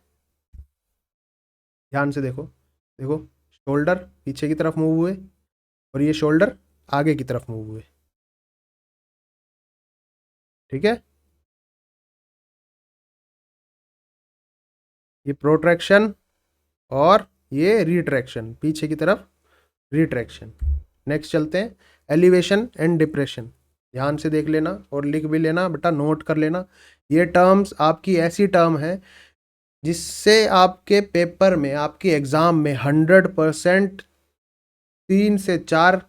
ध्यान से देखो, देखो शोल्डर पीछे की तरफ मूव हुए, और ये शोल्डर आगे की तरफ मूव हुए। ठीक है, ये प्रोट्रैक्शन और ये रिट्रैक्शन, पीछे की तरफ रिट्रैक्शन। नेक्स्ट चलते हैं, एलिवेशन एंड डिप्रेशन। ध्यान से देख लेना और लिख भी लेना बेटा, नोट कर लेना। ये टर्म्स आपकी ऐसी टर्म है जिससे आपके पेपर में, आपके एग्जाम में 100% 3 से 4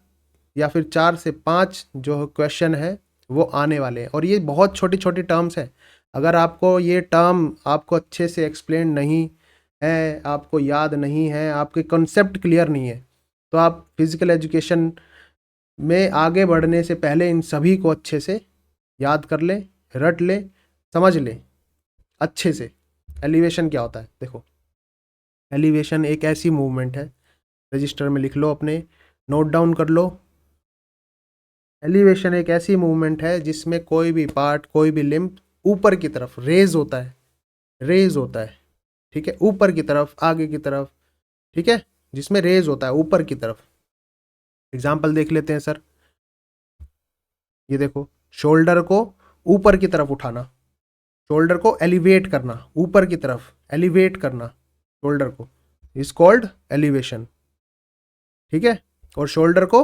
या फिर 4 से 5 जो क्वेश्चन है वो आने वाले हैं। और ये बहुत छोटी छोटी टर्म्स हैं। अगर आपको ये टर्म आपको अच्छे से एक्सप्लेन नहीं है, आपको याद नहीं है, आपके कॉन्सेप्ट क्लियर नहीं है, तो आप फिजिकल एजुकेशन में आगे बढ़ने से पहले इन सभी को अच्छे से याद कर ले, रट ले, समझ ले अच्छे से। एलिवेशन क्या होता है, देखो एलिवेशन एक ऐसी मूवमेंट है, रजिस्टर में लिख लो अपने, नोट डाउन कर लो। एलिवेशन एक ऐसी मूवमेंट है जिसमें कोई भी पार्ट, कोई भी लिम्ब ऊपर की तरफ रेज होता है, रेज होता है। ठीक है, ऊपर की तरफ, आगे की तरफ। ठीक है, जिसमें रेज होता है ऊपर की तरफ। एग्जाम्पल देख लेते हैं सर। ये देखो, शोल्डर को ऊपर की तरफ उठाना, शोल्डर को एलिवेट करना, ऊपर की तरफ एलिवेट करना शोल्डर को, इज कॉल्ड एलिवेशन। ठीक है, और शोल्डर को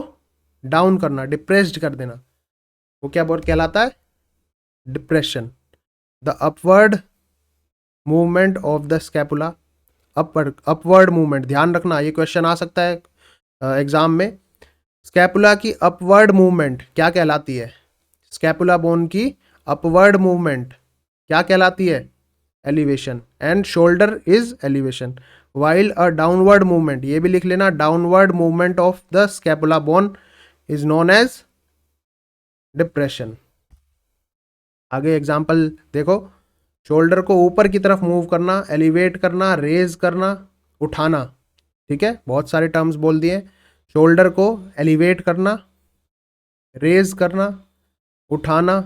डाउन करना, डिप्रेस्ड कर देना, वो क्या बोल कहलाता है, depression. The upward movement of the scapula, upward movement, ध्यान रखना ये क्वेश्चन आ सकता है एग्जाम में। स्कैपुला की अपवर्ड मूवमेंट क्या कहलाती है, स्कैपुला बोन की अपवर्ड मूवमेंट क्या कहलाती है, elevation. And shoulder is elevation, while a downward movement, ये भी लिख लेना, downward movement of the scapula bone is known as depression. आगे एग्जाम्पल देखो, शोल्डर को ऊपर की तरफ मूव करना, एलिवेट करना, रेज करना, उठाना। ठीक है, बहुत सारे टर्म्स बोल दिए। शोल्डर को एलिवेट करना, रेज करना, उठाना,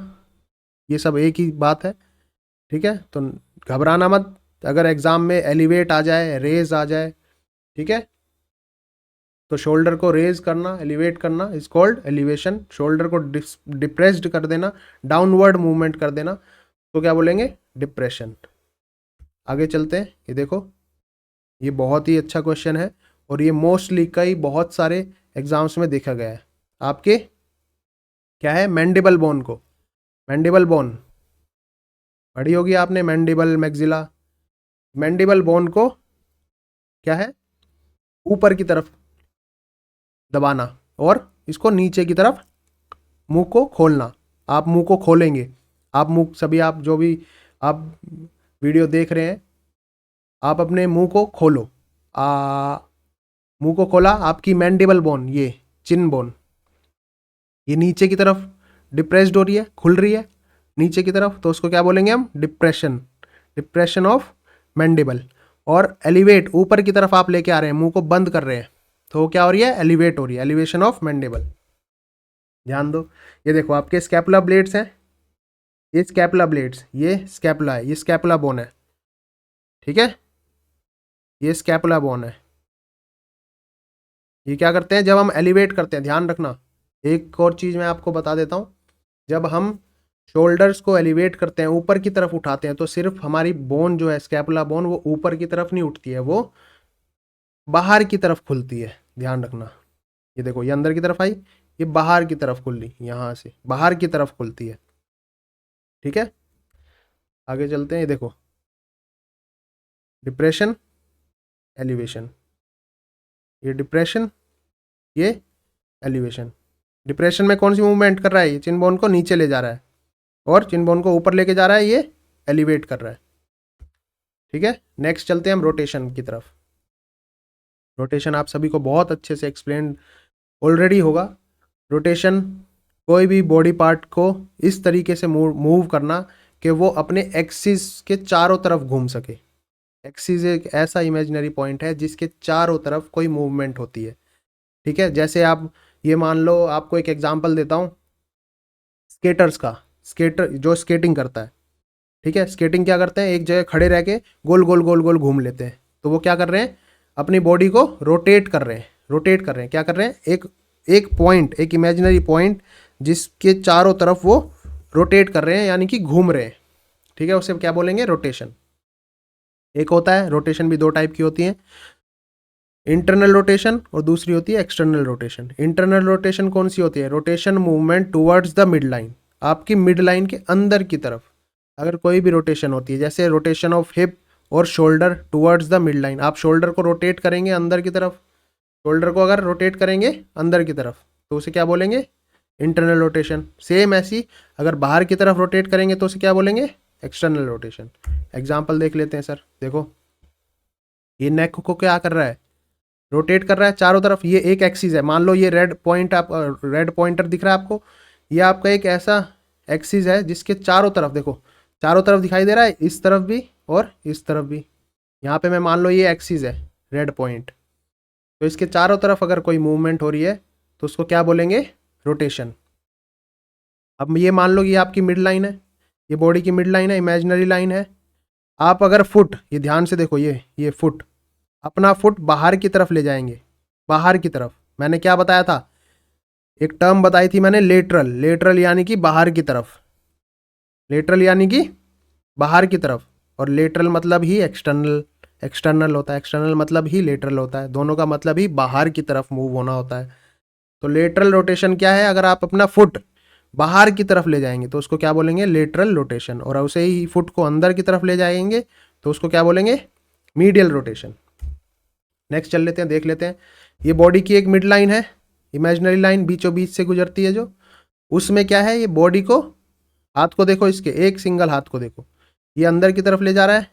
ये सब एक ही बात है। ठीक है, तो घबराना मत अगर एग्जाम में एलिवेट आ जाए, रेज आ जाए। ठीक है, तो शोल्डर को रेज करना, एलिवेट करना इज कॉल्ड एलिवेशन। शोल्डर को डिप्रेस्ड कर देना, डाउनवर्ड मूवमेंट कर देना, तो क्या बोलेंगे, डिप्रेशन। आगे चलते हैं, ये देखो, ये बहुत ही अच्छा क्वेश्चन है और ये मोस्टली कई बहुत सारे एग्जाम्स में देखा गया है। आपके क्या है, मैंडिबल बोन को, मैंडिबल बोन पढ़ी होगी आपने, मैंडिबल, मैक्सिला। मैंडिबल बोन को क्या है, ऊपर की तरफ दबाना और इसको नीचे की तरफ मुंह को खोलना। आप मुंह को खोलेंगे, आप मुंह, सभी आप जो भी आप वीडियो देख रहे हैं, आप अपने मुंह को खोलो। मुंह को खोला, आपकी मैंडिबल बोन, ये चिन बोन, ये नीचे की तरफ डिप्रेस्ड हो रही है, खुल रही है नीचे की तरफ, तो उसको क्या बोलेंगे हम, डिप्रेशन, डिप्रेशन ऑफ मैंडिबल। और एलिवेट, ऊपर की तरफ आप लेके आ रहे हैं, मुंह को बंद कर रहे हैं, तो वो क्या हो रही है, एलिवेट हो रही है, एलिवेशन ऑफ मैंडिबल। ध्यान दो, ये देखो आपके स्कैपुला ब्लेड्स हैं, ये स्कैपुला ब्लेड्स, ये स्कैपुला है, ये स्कैपुला बोन है। ठीक है, ये स्कैपुला बोन है। ये क्या करते हैं, जब हम एलिवेट करते हैं, ध्यान रखना, एक और चीज़ मैं आपको बता देता हूँ, जब हम शोल्डर्स को एलिवेट करते हैं, ऊपर की तरफ उठाते हैं, तो सिर्फ हमारी बोन जो है, स्कैपुला बोन, वो ऊपर की तरफ नहीं उठती है, वो बाहर की तरफ खुलती है। ध्यान रखना, ये देखो, ये अंदर की तरफ आई, ये बाहर की तरफ खुल ली, यहाँ से बाहर की तरफ खुलती है। ठीक है, आगे चलते हैं, ये देखो, डिप्रेशन, एलिवेशन, ये डिप्रेशन, ये एलिवेशन। डिप्रेशन में कौन सी मूवमेंट कर रहा है, ये चिन बोन को नीचे ले जा रहा है, और चिन बोन को ऊपर लेके जा रहा है, ये एलिवेट कर रहा है। ठीक है, नेक्स्ट चलते हैं हम रोटेशन की तरफ। रोटेशन आप सभी को बहुत अच्छे से एक्सप्लेन ऑलरेडी होगा। रोटेशन, कोई भी बॉडी पार्ट को इस तरीके से मूव करना कि वो अपने एक्सिस के चारों तरफ घूम सके। एक्सिस एक ऐसा इमेजिनरी पॉइंट है जिसके चारों तरफ कोई मूवमेंट होती है। ठीक है, जैसे आप ये मान लो, आपको एक एग्जांपल देता हूँ स्केटर्स का। स्केटर जो स्केटिंग करता है, ठीक है, स्केटिंग क्या करते हैं, एक जगह खड़े रह के गोल गोल गोल गोल घूम लेते हैं, तो वो क्या कर रहे हैं, अपनी बॉडी को रोटेट कर रहे हैं, रोटेट कर रहे हैं, क्या कर रहे हैं, एक एक पॉइंट, एक इमेजिनरी पॉइंट जिसके चारों तरफ वो रोटेट कर रहे हैं, यानी कि घूम रहे हैं। ठीक है, उसे क्या बोलेंगे, रोटेशन। एक होता है रोटेशन, भी दो टाइप की होती है, इंटरनल रोटेशन और दूसरी होती है एक्सटर्नल रोटेशन। इंटरनल रोटेशन कौन सी होती है, rotation movement towards the mid line, आपकी मिड लाइन के अंदर की तरफ अगर कोई भी रोटेशन होती है, जैसे रोटेशन ऑफ हिप और shoulder towards the mid line, आप शोल्डर को रोटेट करेंगे अंदर की तरफ, शोल्डर को अगर रोटेट करेंगे अंदर की तरफ, तो उसे क्या बोलेंगे, इंटरनल रोटेशन। सेम ऐसी अगर बाहर की तरफ रोटेट करेंगे तो उसे क्या बोलेंगे, एक्सटर्नल रोटेशन। एग्जाम्पल देख लेते हैं सर, देखो, ये नेक को क्या कर रहा है, रोटेट कर रहा है चारों तरफ, ये एक एक्सिस है, मान लो ये रेड पॉइंट, आप रेड पॉइंटर दिख रहा है आपको, ये आपका एक ऐसा एक्सिस है जिसके चारों तरफ, देखो चारों तरफ दिखाई दे रहा है, इस तरफ भी और इस तरफ भी। यहाँ पे मैं मान लो ये एक्सिस है रेड पॉइंट, तो इसके चारों तरफ अगर कोई मूवमेंट हो रही है तो उसको क्या बोलेंगे, रोटेशन। अब ये मान लो कि ये आपकी मिड लाइन है, ये बॉडी की मिड लाइन है, इमेजिनरी लाइन है। आप अगर फुट, ये ध्यान से देखो, ये फुट, अपना फुट बाहर की तरफ ले जाएंगे, बाहर की तरफ। मैंने क्या बताया था, एक टर्म बताई थी मैंने, लेटरल, लेटरल यानी कि बाहर की तरफ, लेटरल यानी कि बाहर की तरफ, और लेटरल मतलब ही एक्सटर्नल, एक्सटर्नल होता है, एक्सटर्नल मतलब ही लेटरल होता है, दोनों का मतलब ही बाहर की तरफ मूव होना होता है। तो लेटरल रोटेशन क्या है, अगर आप अपना फुट बाहर की तरफ ले जाएंगे तो उसको क्या बोलेंगे, लेटरल रोटेशन, और उसे ही फुट को अंदर की तरफ ले जाएंगे तो उसको क्या बोलेंगे, मीडियल रोटेशन। नेक्स्ट चल लेते हैं, देख लेते हैं, ये बॉडी की एक मिड लाइन है, इमेजिनरी लाइन बीचों बीच से गुजरती है जो, उसमें क्या है, ये बॉडी को, हाथ को देखो, इसके एक सिंगल हाथ को देखो, ये अंदर की तरफ ले जा रहा है,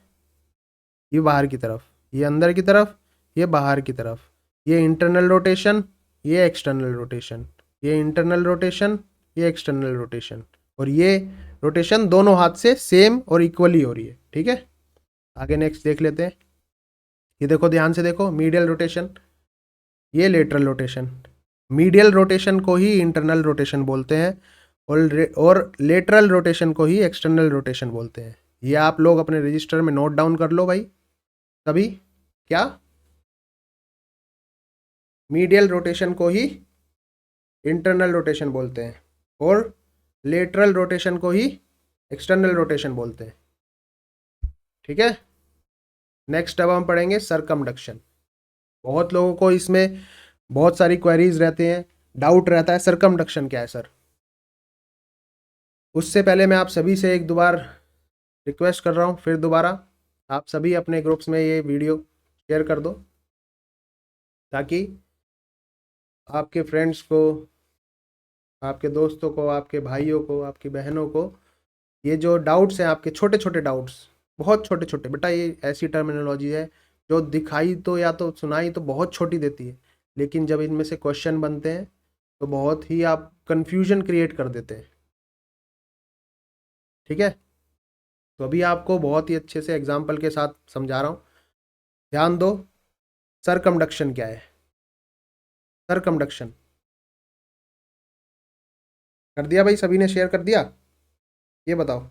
ये बाहर की तरफ, ये अंदर की तरफ, ये बाहर की तरफ, ये इंटरनल रोटेशन, ये एक्सटर्नल रोटेशन, ये इंटरनल रोटेशन, ये एक्सटर्नल रोटेशन, और ये रोटेशन दोनों हाथ से सेम और इक्वली हो रही है। ठीक है, आगे नेक्स्ट देख लेते हैं। ये देखो, ध्यान से देखो, मीडियल रोटेशन, ये लेटरल रोटेशन। मीडियल रोटेशन को ही इंटरनल रोटेशन बोलते हैं और लेटरल रोटेशन को ही एक्सटर्नल रोटेशन बोलते हैं। ये आप लोग अपने रजिस्टर में नोट डाउन कर लो भाई तभी। क्या? मीडियल रोटेशन को ही इंटरनल रोटेशन बोलते हैं और लेटरल रोटेशन को ही एक्सटर्नल रोटेशन बोलते हैं। ठीक है, नेक्स्ट अब हम पढ़ेंगे सरकमडक्शन। बहुत लोगों को इसमें बहुत सारी क्वेरीज रहते हैं, डाउट रहता है सरकमडक्शन क्या है सर। उससे पहले मैं आप सभी से एक बार रिक्वेस्ट कर रहा हूँ, फिर दोबारा आप सभी अपने ग्रुप्स में ये वीडियो शेयर कर दो ताकि आपके फ्रेंड्स को, आपके दोस्तों को, आपके भाइयों को, आपकी बहनों को ये जो डाउट्स हैं आपके, छोटे छोटे डाउट्स, बहुत छोटे छोटे, बेटा ये ऐसी टर्मिनोलॉजी है जो दिखाई तो या तो सुनाई तो बहुत छोटी देती है, लेकिन जब इनमें से क्वेश्चन बनते हैं तो बहुत ही आप कंफ्यूजन क्रिएट कर देते हैं। ठीक है, तो अभी आपको बहुत ही अच्छे से एग्जाम्पल के साथ समझा रहा हूँ, ध्यान दो। सरकमडक्शन क्या है? सरकमडक्शन कर दिया भाई, सभी ने शेयर कर दिया? ये बताओ।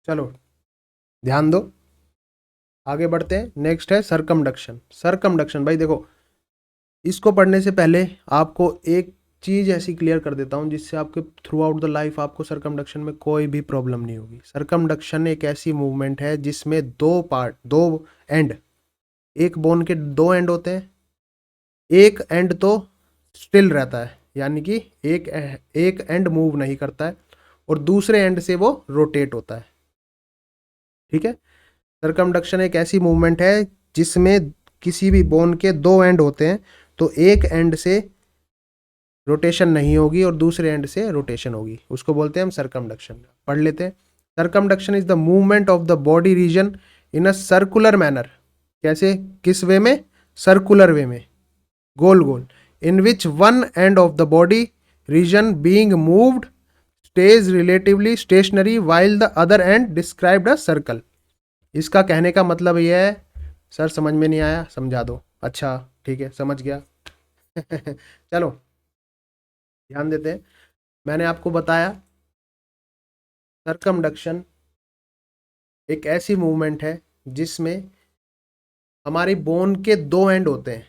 चलो ध्यान दो, आगे बढ़ते हैं। नेक्स्ट है सरकमडक्शन। सरकमडक्शन भाई देखो, इसको पढ़ने से पहले आपको एक चीज़ ऐसी क्लियर कर देता हूँ जिससे आपके थ्रू आउट द लाइफ आपको सरकमडक्शन में कोई भी प्रॉब्लम नहीं होगी। सरकमडक्शन एक ऐसी मूवमेंट है जिसमें दो पार्ट, दो एंड, एक बोन के दो एंड होते हैं। एक एंड तो स्टिल रहता है, यानी कि एक एंड मूव नहीं करता है, और दूसरे एंड से वो रोटेट होता है। ठीक है, सरकमडक्शन एक ऐसी मूवमेंट है जिसमें किसी भी बोन के दो एंड होते हैं, तो एक एंड से रोटेशन नहीं होगी और दूसरे एंड से रोटेशन होगी, उसको बोलते हैं हम सरकमडक्शन। पढ़ लेते हैं। Circumduction is the movement of the body region in a circular manner. कैसे, किस वे में? सर्कुलर वे में, गोल गोल। In which one end of the body region being moved stays relatively stationary while the other end described a circle. इसका कहने का मतलब यह है, सर समझ में नहीं आया, समझा दो। अच्छा ठीक है, समझ गया। चलो ध्यान देते हैं। मैंने आपको बताया सरकमडक्शन एक ऐसी मूवमेंट है जिसमें हमारी बोन के दो एंड होते हैं।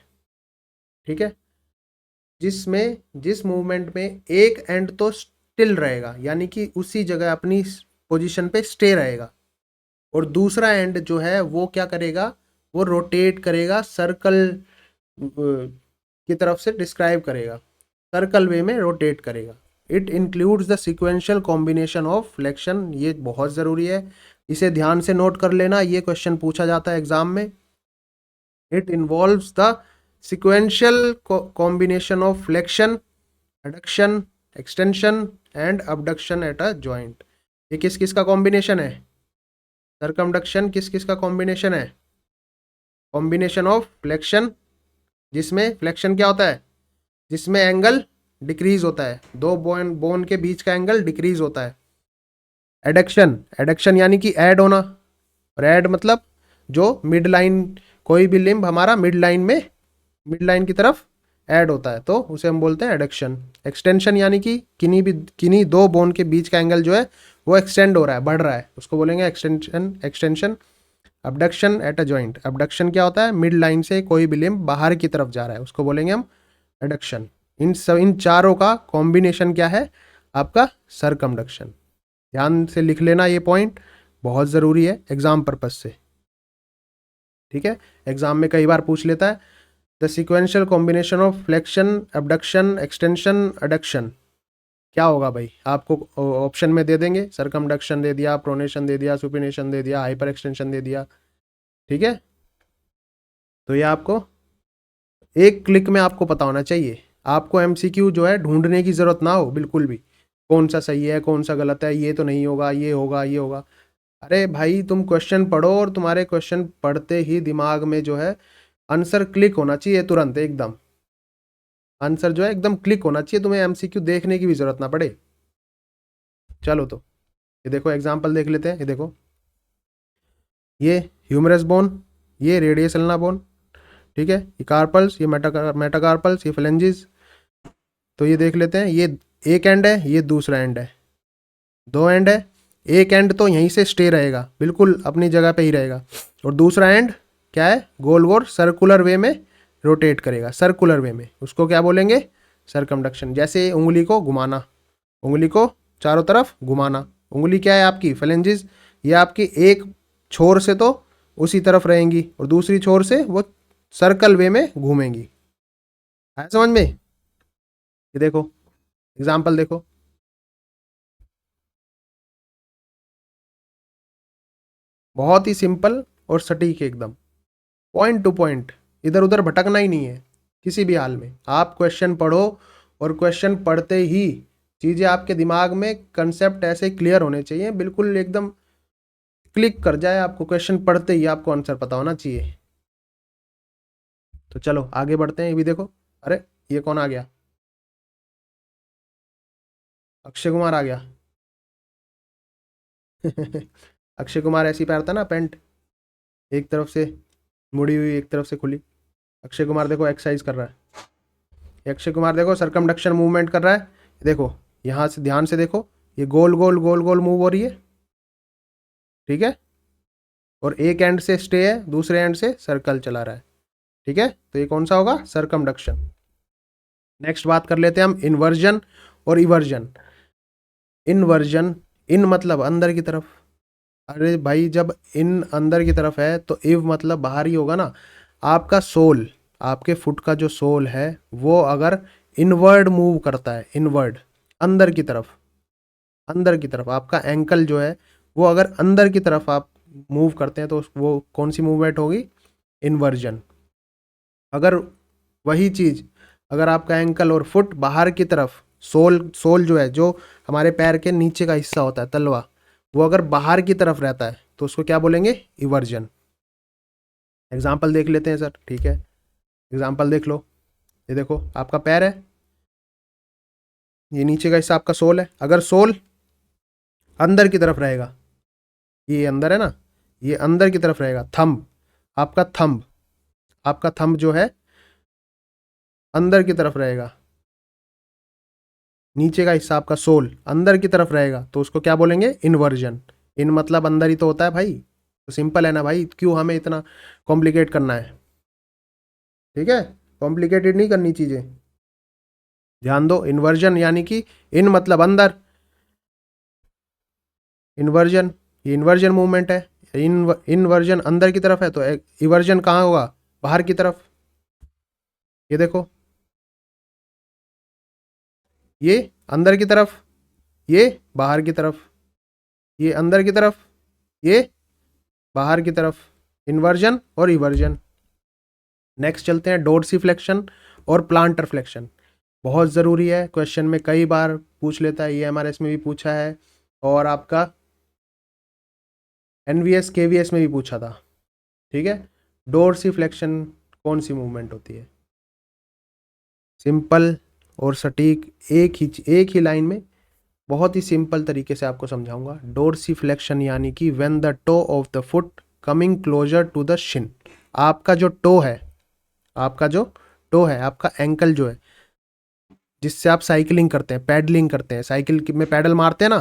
ठीक है, जिसमें जिस मूवमेंट में एक एंड तो स्टिल रहेगा, यानी कि उसी जगह अपनी पोजीशन पे स्टे रहेगा, और दूसरा एंड जो है वो क्या करेगा, वो रोटेट करेगा, सर्कल की तरफ से डिस्क्राइब करेगा, सर्कल वे में रोटेट करेगा। It includes the sequential combination of flexion. ये बहुत ज़रूरी है, इसे ध्यान से नोट कर लेना, ये क्वेश्चन पूछा जाता है एग्जाम में। It involves the sequential combination of flexion, adduction, extension and abduction at a joint. ये किस किस का कॉम्बिनेशन है? सरकमडक्शन किस किस का कॉम्बिनेशन है? कॉम्बिनेशन ऑफ फ्लेक्शन, जिसमें फ्लेक्शन क्या होता है, जिसमें एंगल डिक्रीज होता है, दो बोन बोन के बीच का एंगल डिक्रीज होता है। एडक्शन, एडक्शन यानी कि ऐड होना, और ऐड मतलब जो मिड लाइन, कोई भी लिम्ब हमारा मिड लाइन में, मिड लाइन की तरफ ऐड होता है तो उसे हम बोलते हैं एडक्शन। एक्सटेंशन यानी कि किन्हीं दो बोन के बीच का एंगल जो है वो एक्सटेंड हो रहा है, बढ़ रहा है, उसको बोलेंगे extension, extension. Abduction at a joint, abduction क्या होता है, मिड लाइन से कोई भी लिम्ब बाहर की तरफ जा रहा है, उसको बोलेंगे हम एडक्शन। इन चारों का कॉम्बिनेशन क्या है? आपका सरकमडक्शन। ध्यान से लिख लेना, ये पॉइंट बहुत ज़रूरी है एग्जाम पर्पज से। ठीक है, एग्जाम में कई बार पूछ लेता है the sequential combination of flexion, abduction, extension, adduction. क्या होगा भाई? आपको ऑप्शन में दे देंगे, सरकमडक्शन दे दिया, प्रोनेशन दे दिया, सुपिनेशन दे दिया, हाइपर एक्सटेंशन दे दिया। ठीक है, तो ये आपको एक क्लिक में आपको पता होना चाहिए। आपको एमसीक्यू जो है ढूंढने की ज़रूरत ना हो बिल्कुल भी, कौन सा सही है कौन सा गलत है, ये तो नहीं होगा, ये होगा, ये होगा। अरे भाई तुम क्वेश्चन पढ़ो और तुम्हारे क्वेश्चन पढ़ते ही दिमाग में जो है आंसर क्लिक होना चाहिए तुरंत एकदम। आंसर जो है एकदम क्लिक होना चाहिए, तुम्हें एमसीक्यू देखने की भी ज़रूरत ना पड़े। चलो तो ये देखो एग्जाम्पल देख लेते हैं। ये देखो, ये ह्यूमरस बोन, ये रेडियस अल्ना बोन, ठीक है, ये कार्पल्स, ये मेटाकार्पल्स, ये फ्लेंजिस। तो ये देख लेते हैं, ये एक एंड है, ये दूसरा एंड है, दो एंड है। एक एंड तो यहीं से स्टे रहेगा, बिल्कुल अपनी जगह पे ही रहेगा, और दूसरा एंड क्या है, गोल गोल सर्कुलर वे में रोटेट करेगा, सर्कुलर वे में, उसको क्या बोलेंगे, सरकमडक्शन। जैसे उंगली को घुमाना, उंगली को चारों तरफ घुमाना। उंगली क्या है आपकी, फ्लेंजिस, ये आपकी एक छोर से तो उसी तरफ रहेंगी और दूसरी छोर से वो सर्कल वे में घूमेंगी। आया समझ में? ये देखो एग्जाम्पल देखो, बहुत ही सिंपल और सटीक एकदम, पॉइंट टू पॉइंट, इधर उधर भटकना ही नहीं है किसी भी हाल में। आप क्वेश्चन पढ़ो और क्वेश्चन पढ़ते ही चीज़ें आपके दिमाग में, कंसेप्ट ऐसे क्लियर होने चाहिए, बिल्कुल एकदम क्लिक कर जाए आपको, क्वेश्चन पढ़ते ही आपको आंसर पता होना चाहिए। तो चलो आगे बढ़ते हैं। ये भी देखो, अरे ये कौन आ गया, अक्षय कुमार आ गया। अक्षय कुमार ऐसी पहनता ना पैंट, एक तरफ से मुड़ी हुई एक तरफ से खुली। अक्षय कुमार देखो एक्सरसाइज कर रहा है, ये अक्षय कुमार देखो सरकमडक्शन मूवमेंट कर रहा है। देखो यहाँ से ध्यान से देखो, ये गोल गोल गोल गोल मूव हो रही है, ठीक है, और एक एंड से स्टे है, दूसरे एंड से सर्कल चला रहा है। ठीक है, तो ये कौन सा होगा, सरकमडक्शन। नेक्स्ट बात कर लेते हैं हम इन्वर्जन और इवर्जन। इन्वर्जन, इन मतलब अंदर की तरफ। अरे भाई जब इन अंदर की तरफ है तो इव मतलब बाहर ही होगा ना। आपका सोल, आपके फुट का जो सोल है वो अगर इनवर्ड मूव करता है, इनवर्ड अंदर की तरफ, अंदर की तरफ आपका एंकल जो है वो अगर अंदर की तरफ आप मूव करते हैं तो वो कौन सी मूवमेंट होगी, इन्वर्जन। अगर वही चीज़, अगर आपका एंकल और फुट बाहर की तरफ, सोल, सोल जो है जो हमारे पैर के नीचे का हिस्सा होता है तलवा, वो अगर बाहर की तरफ रहता है तो उसको क्या बोलेंगे, इवर्जन। एग्जाम्पल देख लेते हैं सर, ठीक है, एग्जाम्पल देख लो। ये देखो आपका पैर है, ये नीचे का हिस्सा आपका सोल है, अगर सोल अंदर की तरफ रहेगा, ये अंदर है ना, ये अंदर की तरफ रहेगा, थंब, आपका थंब, आपका थंब जो है अंदर की तरफ रहेगा, नीचे का हिस्सा आपका सोल अंदर की तरफ रहेगा, तो उसको क्या बोलेंगे, इन्वर्जन। इन मतलब अंदर ही तो होता है भाई, तो सिंपल है ना भाई, क्यों हमें इतना कॉम्प्लिकेट करना है। ठीक है, कॉम्प्लिकेटेड नहीं करनी चीज़ें। ध्यान दो, इन्वर्जन यानी कि इन मतलब अंदर, इन्वर्जन, ये इन्वर्जन मूवमेंट है। इन्वर्जन अंदर की तरफ है तो इवर्जन कहाँ होगा, बाहर की तरफ। ये देखो, ये अंदर की तरफ, ये बाहर की तरफ, ये अंदर की तरफ, ये बाहर की तरफ, इन्वर्जन और इवर्जन। नेक्स्ट चलते हैं डोर्सीफ्लेक्शन और प्लांटर फ्लेक्शन। बहुत ज़रूरी है, क्वेश्चन में कई बार पूछ लेता है, ये एमआरएस में भी पूछा है और आपका एनवीएस केवीएस में भी पूछा था। ठीक है, डोर्सीफ्लेक्शन कौन सी मूवमेंट होती है, सिंपल और सटीक, एक ही लाइन में बहुत ही सिंपल तरीके से आपको समझाऊंगा। डोर्सीफ्लेक्शन यानी कि when the toe of the foot coming closer to the shin. आपका जो टो है, आपका जो टो है, आपका एंकल जो है, जिससे आप साइकिलिंग करते हैं, पैडलिंग करते हैं, साइकिल में पैडल मारते हैं ना,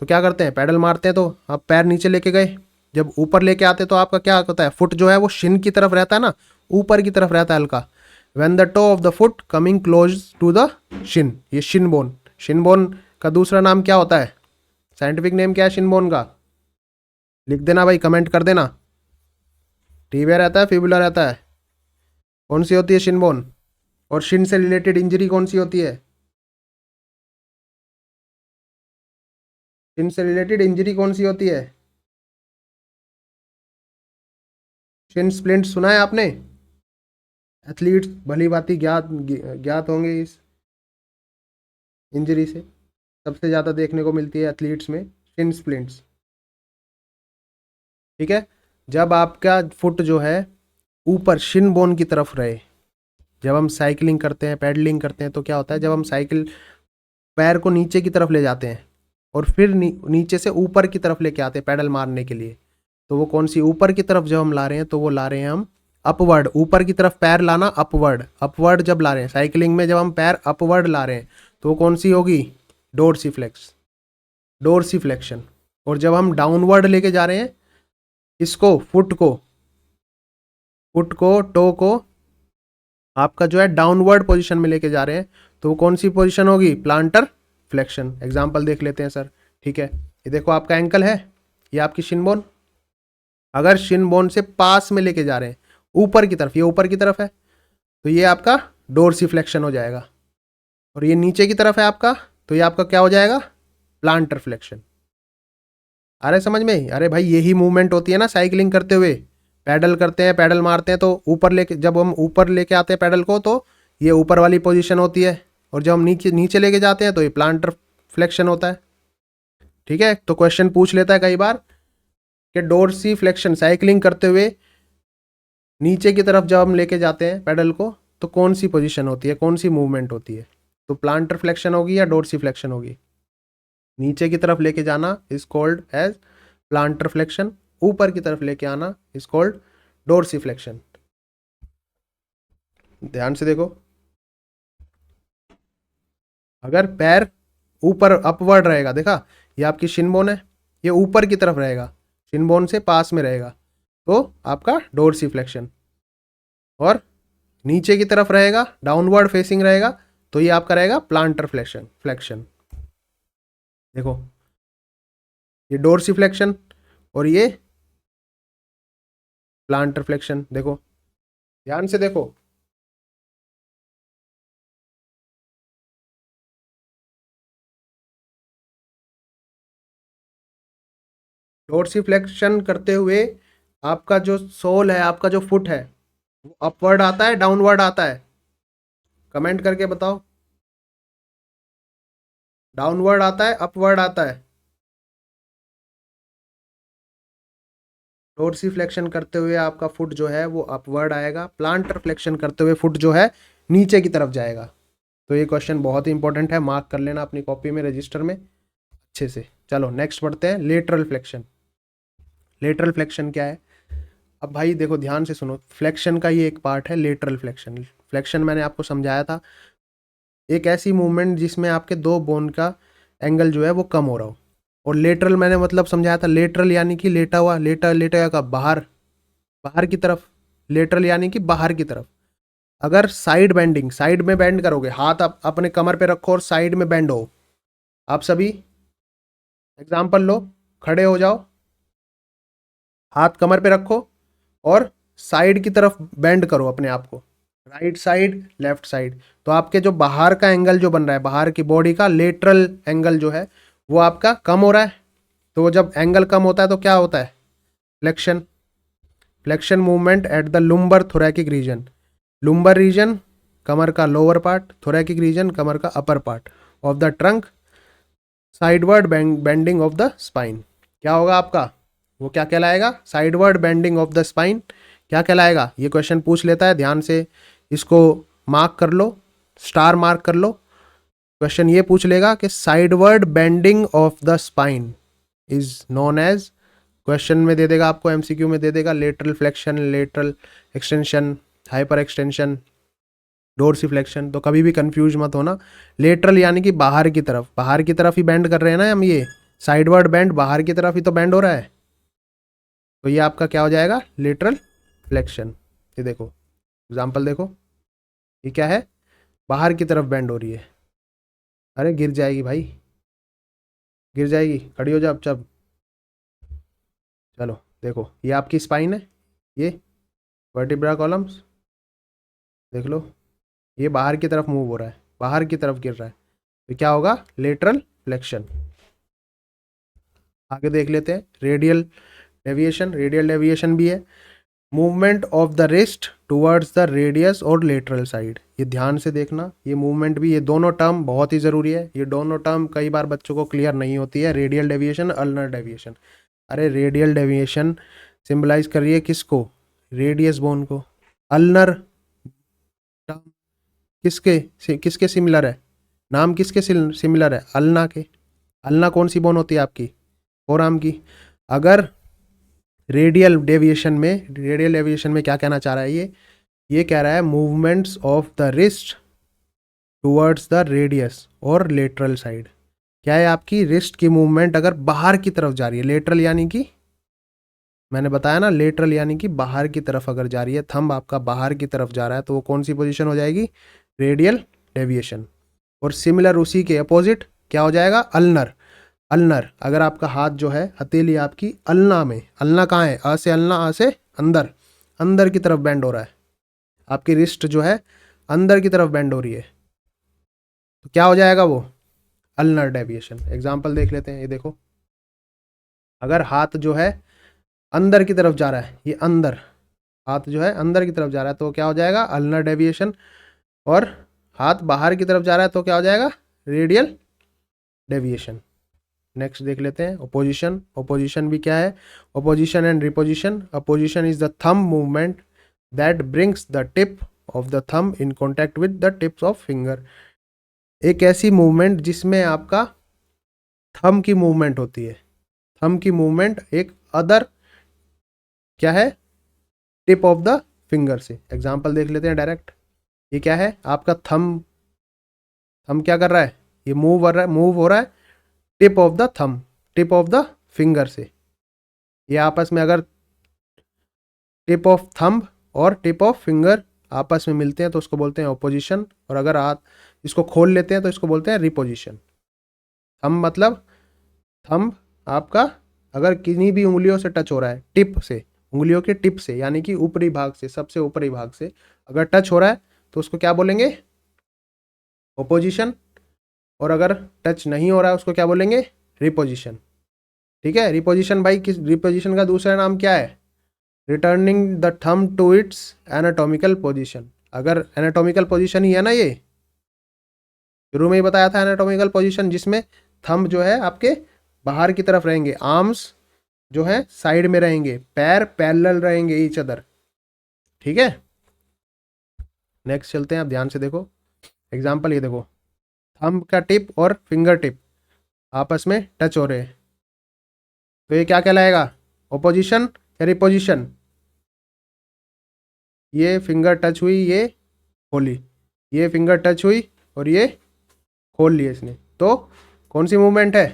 तो क्या करते हैं, पैडल मारते हैं तो आप पैर नीचे लेके गए, जब ऊपर लेके आते तो आपका क्या होता है, फुट जो है वो शिन की तरफ रहता है ना, ऊपर की तरफ रहता है हल्का। When the toe of the foot coming close to the shin, ये शिन बोन, शिन बोन का दूसरा नाम क्या होता है, साइंटिफिक नेम क्या है शिन बोन का, लिख देना भाई, कमेंट कर देना। टीबिया रहता है, फिबुला रहता है, कौन सी होती है शिन बोन, और शिन से रिलेटेड इंजरी कौन सी होती है, शिन से रिलेटेड इंजरी कौन सी होती है? शिन स्प्लिंट सुना है आपने? एथलीट्स भली भांति ज्ञात ज्ञात होंगे इस इंजरी से। सबसे ज़्यादा देखने को मिलती है एथलीट्स में शिन स्प्लिंट्स। ठीक है, जब आपका फुट जो है ऊपर शिन बोन की तरफ रहे। जब हम साइकिलिंग करते हैं, पैडलिंग करते हैं, तो क्या होता है, जब हम साइकिल पैर को नीचे की तरफ ले जाते हैं और फिर नीचे से ऊपर की तरफ लेके आते हैं पैडल मारने के लिए, तो वो कौन सी ऊपर की तरफ जब हम ला रहे हैं, तो वो ला रहे हैं हम अपवर्ड। ऊपर की तरफ पैर लाना, अपवर्ड। अपवर्ड जब ला रहे हैं साइकिलिंग में, जब हम पैर अपवर्ड ला रहे हैं, तो वो कौन सी होगी? डोर्सीफ्लेक्स, डोर्सीफ्लेक्शन। और जब हम डाउनवर्ड लेके जा रहे हैं इसको, फुट को टो को आपका जो है डाउनवर्ड पोजीशन में लेके जा रहे हैं, तो वो कौन सी पोजीशन होगी? Planter flexion. एग्जांपल देख लेते हैं सर। ठीक है, ये देखो आपका एंकल है, ये आपकी शिन बोन। अगर शिन बोन से पास में लेके जा रहे हैं ऊपर की तरफ, ये ऊपर की तरफ है, तो ये आपका डोर्सीफ्लेक्शन हो जाएगा। और ये नीचे की तरफ है आपका, तो ये आपका क्या हो जाएगा? Planter flexion. अरे समझ में? अरे भाई यही मूवमेंट होती है ना साइकिलिंग करते हुए। पैडल करते हैं, पैडल मारते हैं, तो ऊपर लेके, जब हम ऊपर लेके आते हैं पैडल को, तो ये ऊपर वाली पोजीशन होती है। और जब हम नीचे नीचे लेके जाते हैं तो ये प्लांटर फ्लेक्शन होता है। ठीक है, तो क्वेश्चन पूछ लेता है कई बार कि डोर्सी फ्लेक्शन साइकिलिंग करते हुए नीचे की तरफ जब हम लेके जाते हैं पैडल को, तो कौन सी पोजीशन होती है, कौन सी मूवमेंट होती है? तो प्लांटर फ्लेक्शन होगी या डोर्सी फ्लेक्शन होगी? नीचे की तरफ लेके जाना is called as plantar flexion, ऊपर की तरफ लेके आना इज कॉल्ड डोर्सीफ्लेक्शन। ध्यान से देखो, अगर पैर ऊपर अपवर्ड रहेगा, देखा ये आपकी शिन बोन है, ये ऊपर की तरफ रहेगा, शिन बोन से पास में रहेगा, तो आपका डोर्सीफ्लेक्शन। और नीचे की तरफ रहेगा, डाउनवर्ड फेसिंग रहेगा, तो ये आपका रहेगा प्लांटर फ्लेक्शन। देखो ये डोर्सीफ्लेक्शन और ये प्लांटर फ्लेक्शन। देखो ध्यान से देखो, डोर्सीफ्लेक्शन करते हुए आपका जो सोल है, आपका जो फुट है, वो अपवर्ड आता है, डाउनवर्ड आता है? कमेंट करके बताओ, डाउनवर्ड आता है, अपवर्ड आता है? डोर्सीफ्लेक्शन करते हुए आपका फुट जो है वो अपवर्ड आएगा, प्लांटर फ्लेक्शन करते हुए फुट जो है नीचे की तरफ जाएगा। तो ये क्वेश्चन बहुत ही इंपॉर्टेंट है, मार्क कर लेना अपनी कॉपी में, रजिस्टर में अच्छे से। चलो नेक्स्ट बढ़ते हैं, लेटरल फ्लेक्शन। लेटरल फ्लेक्शन क्या है? अब भाई देखो ध्यान से सुनो, फ्लेक्शन का ये एक पार्ट है लेटरल फ्लेक्शन। फ्लेक्शन मैंने आपको समझाया था, एक ऐसी मूवमेंट जिसमें आपके दो बोन का एंगल जो है वो कम हो रहा हो। और लेटरल मैंने मतलब समझाया था, लेटरल यानी कि लेटा हुआ, लेटा का बाहर, बाहर की तरफ। लेटरल यानी कि बाहर की तरफ। अगर साइड बेंडिंग, साइड में बेंड करोगे, हाथ आप अपने कमर पे रखो और साइड में बेंड हो, आप सभी एग्जाम्पल लो, खड़े हो जाओ, हाथ कमर पे रखो और साइड की तरफ बेंड करो अपने आप को, राइट साइड, लेफ्ट साइड, तो आपके जो बाहर का एंगल जो बन रहा है, बाहर की बॉडी का लेटरल एंगल जो है वो आपका कम हो रहा है। तो जब एंगल कम होता है तो क्या होता है? Flexion. Flexion movement at the lumbar thoracic region. Lumbar region कमर का लोअर पार्ट, थोरैकिक रीजन कमर का upper part of the trunk, sideward bending of the spine. क्या होगा आपका? वो क्या कहलाएगा? Sideward bending of the spine क्या कहलाएगा? ये क्वेश्चन पूछ लेता है, ध्यान से इसको मार्क कर लो, स्टार मार्क कर लो। क्वेश्चन ये पूछ लेगा कि sideward bending of the spine is known as, question में दे देगा आपको, एमसीक्यू में दे देगा, lateral flexion, lateral extension, hyper extension, dorsiflexion. तो कभी भी कंफ्यूज मत होना। लेटरल यानी कि बाहर की तरफ, बाहर की तरफ ही बेंड कर रहे हैं ना हम, ये साइडवर्ड बेंड बाहर की तरफ ही तो बेंड हो रहा है, तो ये आपका क्या हो जाएगा? Lateral flexion. ये देखो एग्जाम्पल देखो, ये क्या है? बाहर की तरफ बेंड हो रही है। अरे गिर जाएगी भाई, गिर जाएगी, खड़ी हो जा अब चल। चलो देखो, ये आपकी स्पाइन है, ये वर्टिब्रा कॉलम्स देख लो, ये बाहर की तरफ मूव हो रहा है, बाहर की तरफ गिर रहा है, तो क्या होगा? Lateral flexion. आगे देख लेते हैं रेडियल डेविएशन। रेडियल डेविएशन भी है movement of the wrist towards the radius और लेटरल साइड। ये ध्यान से देखना, ये मूवमेंट भी, ये दोनों टर्म बहुत ही ज़रूरी है। ये दोनों टर्म कई बार बच्चों को क्लियर नहीं होती है, रेडियल डेविएशन, अल्नर डेविएशन। अरे रेडियल डेविएशन सिंबलाइज कर रही है किसको? रेडियस बोन को। अल्नर टर्म किसके सिमिलर है? नाम किसके सिमिलर है? अल्ना के। अल्ना कौन सी बोन होती है आपकी? फोरआर्म की। अगर रेडियल डेविएशन में क्या कहना चाह रहा है ये कह रहा है movements of the wrist towards the radius और लेटरल साइड। क्या है आपकी रिस्ट की मूवमेंट अगर बाहर की तरफ जा रही है, लेटरल यानी कि मैंने बताया ना, लेटरल यानी कि बाहर की तरफ अगर जा रही है, थंब आपका बाहर की तरफ जा रहा है, तो वो कौन सी पोजीशन हो जाएगी? Radial deviation. और सिमिलर उसी के अपोजिट क्या हो जाएगा? अल्नर। अल्नर अगर आपका हाथ जो है, हथेली आपकी अल्ना में, अल्ना कहाँ है? अ से अल्ना, अ से अंदर, अंदर की तरफ बेंड हो रहा है, आपकी रिस्ट जो है अंदर की तरफ बेंड हो रही है, तो क्या हो जाएगा वो? Ulnar deviation. एग्जाम्पल देख लेते हैं, ये देखो, अगर हाथ जो है अंदर की तरफ जा रहा है, ये अंदर, हाथ जो है अंदर की तरफ जा रहा है, तो क्या हो जाएगा? Ulnar deviation. और हाथ बाहर की तरफ जा रहा है तो क्या हो जाएगा? Radial deviation. नेक्स्ट देख लेते हैं ओपोजिशन। ओपोजिशन भी क्या है? Opposition and reposition. Opposition is the thumb movement that brings the tip of the thumb in contact with the tips of finger. एक ऐसी मूवमेंट जिसमें आपका थंब की मूवमेंट होती है, थंब की मूवमेंट एक अदर क्या है? टिप ऑफ द फिंगर से। एग्जाम्पल देख लेते हैं डायरेक्ट। ये क्या है? आपका थंब, थंब क्या कर रहा है? ये मूव हो रहा है tip of the thumb, tip of the finger से। ये आपस में अगर टिप ऑफ थंब और टिप ऑफ फिंगर आपस में मिलते हैं तो उसको बोलते हैं ओपोजिशन। और अगर आप इसको खोल लेते हैं तो इसको बोलते हैं रिपोजिशन। थंब मतलब, थंब आपका अगर किन्हीं भी उंगलियों से टच हो रहा है, टिप से, उंगलियों के टिप से, यानी कि ऊपरी भाग से, सबसे ऊपरी भाग से अगर टच हो रहा है तो उसको क्या बोलेंगे? ओपोजिशन। और अगर टच नहीं हो रहा है उसको क्या बोलेंगे? रिपोजिशन। ठीक है, रिपोजिशन भाई, किस रिपोजिशन का दूसरा नाम क्या है? Returning the thumb to its anatomical position. अगर एनाटॉमिकल पोजीशन ही है ना, ये शुरू में ही बताया था एनाटॉमिकल पोजीशन, जिसमें थंब जो है आपके बाहर की तरफ रहेंगे, आर्म्स जो है साइड में रहेंगे, पैर पैरेलल रहेंगे ईच अदर। ठीक है, नेक्स्ट चलते हैं, आप ध्यान से देखो एग्जाम्पल। ये देखो, थंब का टिप और फिंगर टिप आपस में टच हो रहे हैं, तो ये क्या कहलाएगा? ओपोजिशन या रिपोजिशन? ये फिंगर टच हुई, ये खोली, ये फिंगर टच हुई और ये खोल लिए इसने, तो कौन सी मूवमेंट है?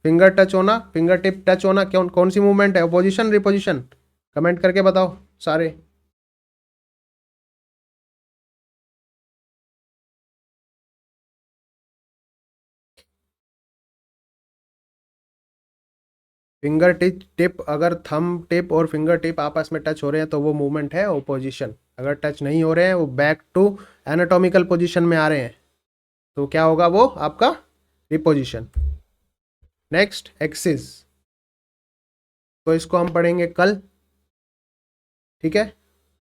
फिंगर टच होना, फिंगर टिप टच होना, कौन सी मूवमेंट है? Opposition, reposition? कमेंट करके बताओ सारे। फिंगर टिप अगर थंब टिप और फिंगर टिप आपस में टच हो रहे हैं तो वो मूवमेंट है ओपोजिशन। अगर टच नहीं हो रहे हैं, वो बैक टू एनाटॉमिकल पोजीशन में आ रहे हैं, तो क्या होगा? वो आपका रिपोजिशन। नेक्स्ट एक्सिस, तो इसको हम पढ़ेंगे कल। ठीक है,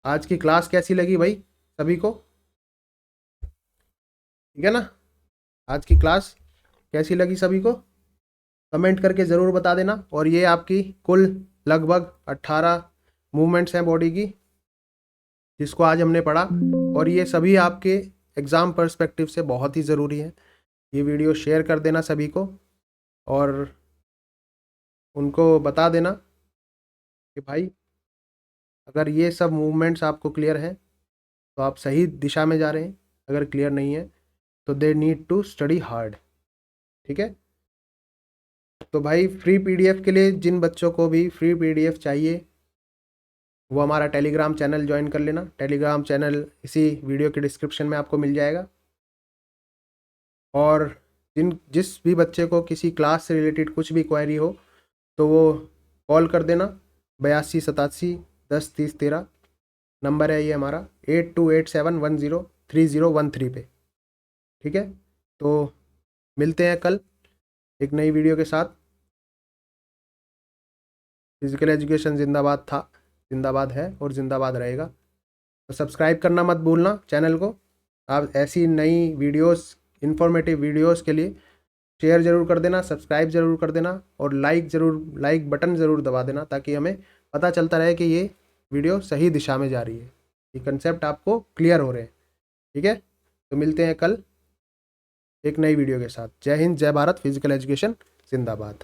आज की क्लास कैसी लगी भाई सभी को? ठीक है ना, आज की क्लास कैसी लगी सभी को? कमेंट करके ज़रूर बता देना। और ये आपकी कुल लगभग 18 मूवमेंट्स हैं बॉडी की, जिसको आज हमने पढ़ा, और ये सभी आपके एग्ज़ाम पर्सपेक्टिव से बहुत ही ज़रूरी है। ये वीडियो शेयर कर देना सभी को, और उनको बता देना कि भाई अगर ये सब मूवमेंट्स आपको क्लियर हैं तो आप सही दिशा में जा रहे हैं, अगर क्लियर नहीं है तो they need to study hard. ठीक है, तो भाई फ्री पीडीएफ के लिए जिन बच्चों को भी फ्री पीडीएफ चाहिए वो हमारा टेलीग्राम चैनल ज्वाइन कर लेना। टेलीग्राम चैनल इसी वीडियो के डिस्क्रिप्शन में आपको मिल जाएगा। और जिस भी बच्चे को किसी क्लास से रिलेटेड कुछ भी क्वेरी हो तो वो कॉल कर देना, 82 87 10 30 13 नंबर है ये हमारा, 8287103013 पे। ठीक है, तो मिलते हैं कल एक नई वीडियो के साथ। फिजिकल एजुकेशन जिंदाबाद था, जिंदाबाद है और जिंदाबाद रहेगा। तो सब्सक्राइब करना मत भूलना चैनल को। आप ऐसी नई वीडियोस, इंफॉर्मेटिव वीडियोस के लिए शेयर ज़रूर कर देना, सब्सक्राइब ज़रूर कर देना और लाइक बटन ज़रूर दबा देना, ताकि हमें पता चलता रहे कि ये वीडियो सही दिशा में जा रही है, ये कंसेप्ट आपको क्लियर हो रहे हैं। ठीक है, तो मिलते हैं कल एक नई वीडियो के साथ। जय हिंद, जय भारत, फिजिकल एजुकेशन जिंदाबाद।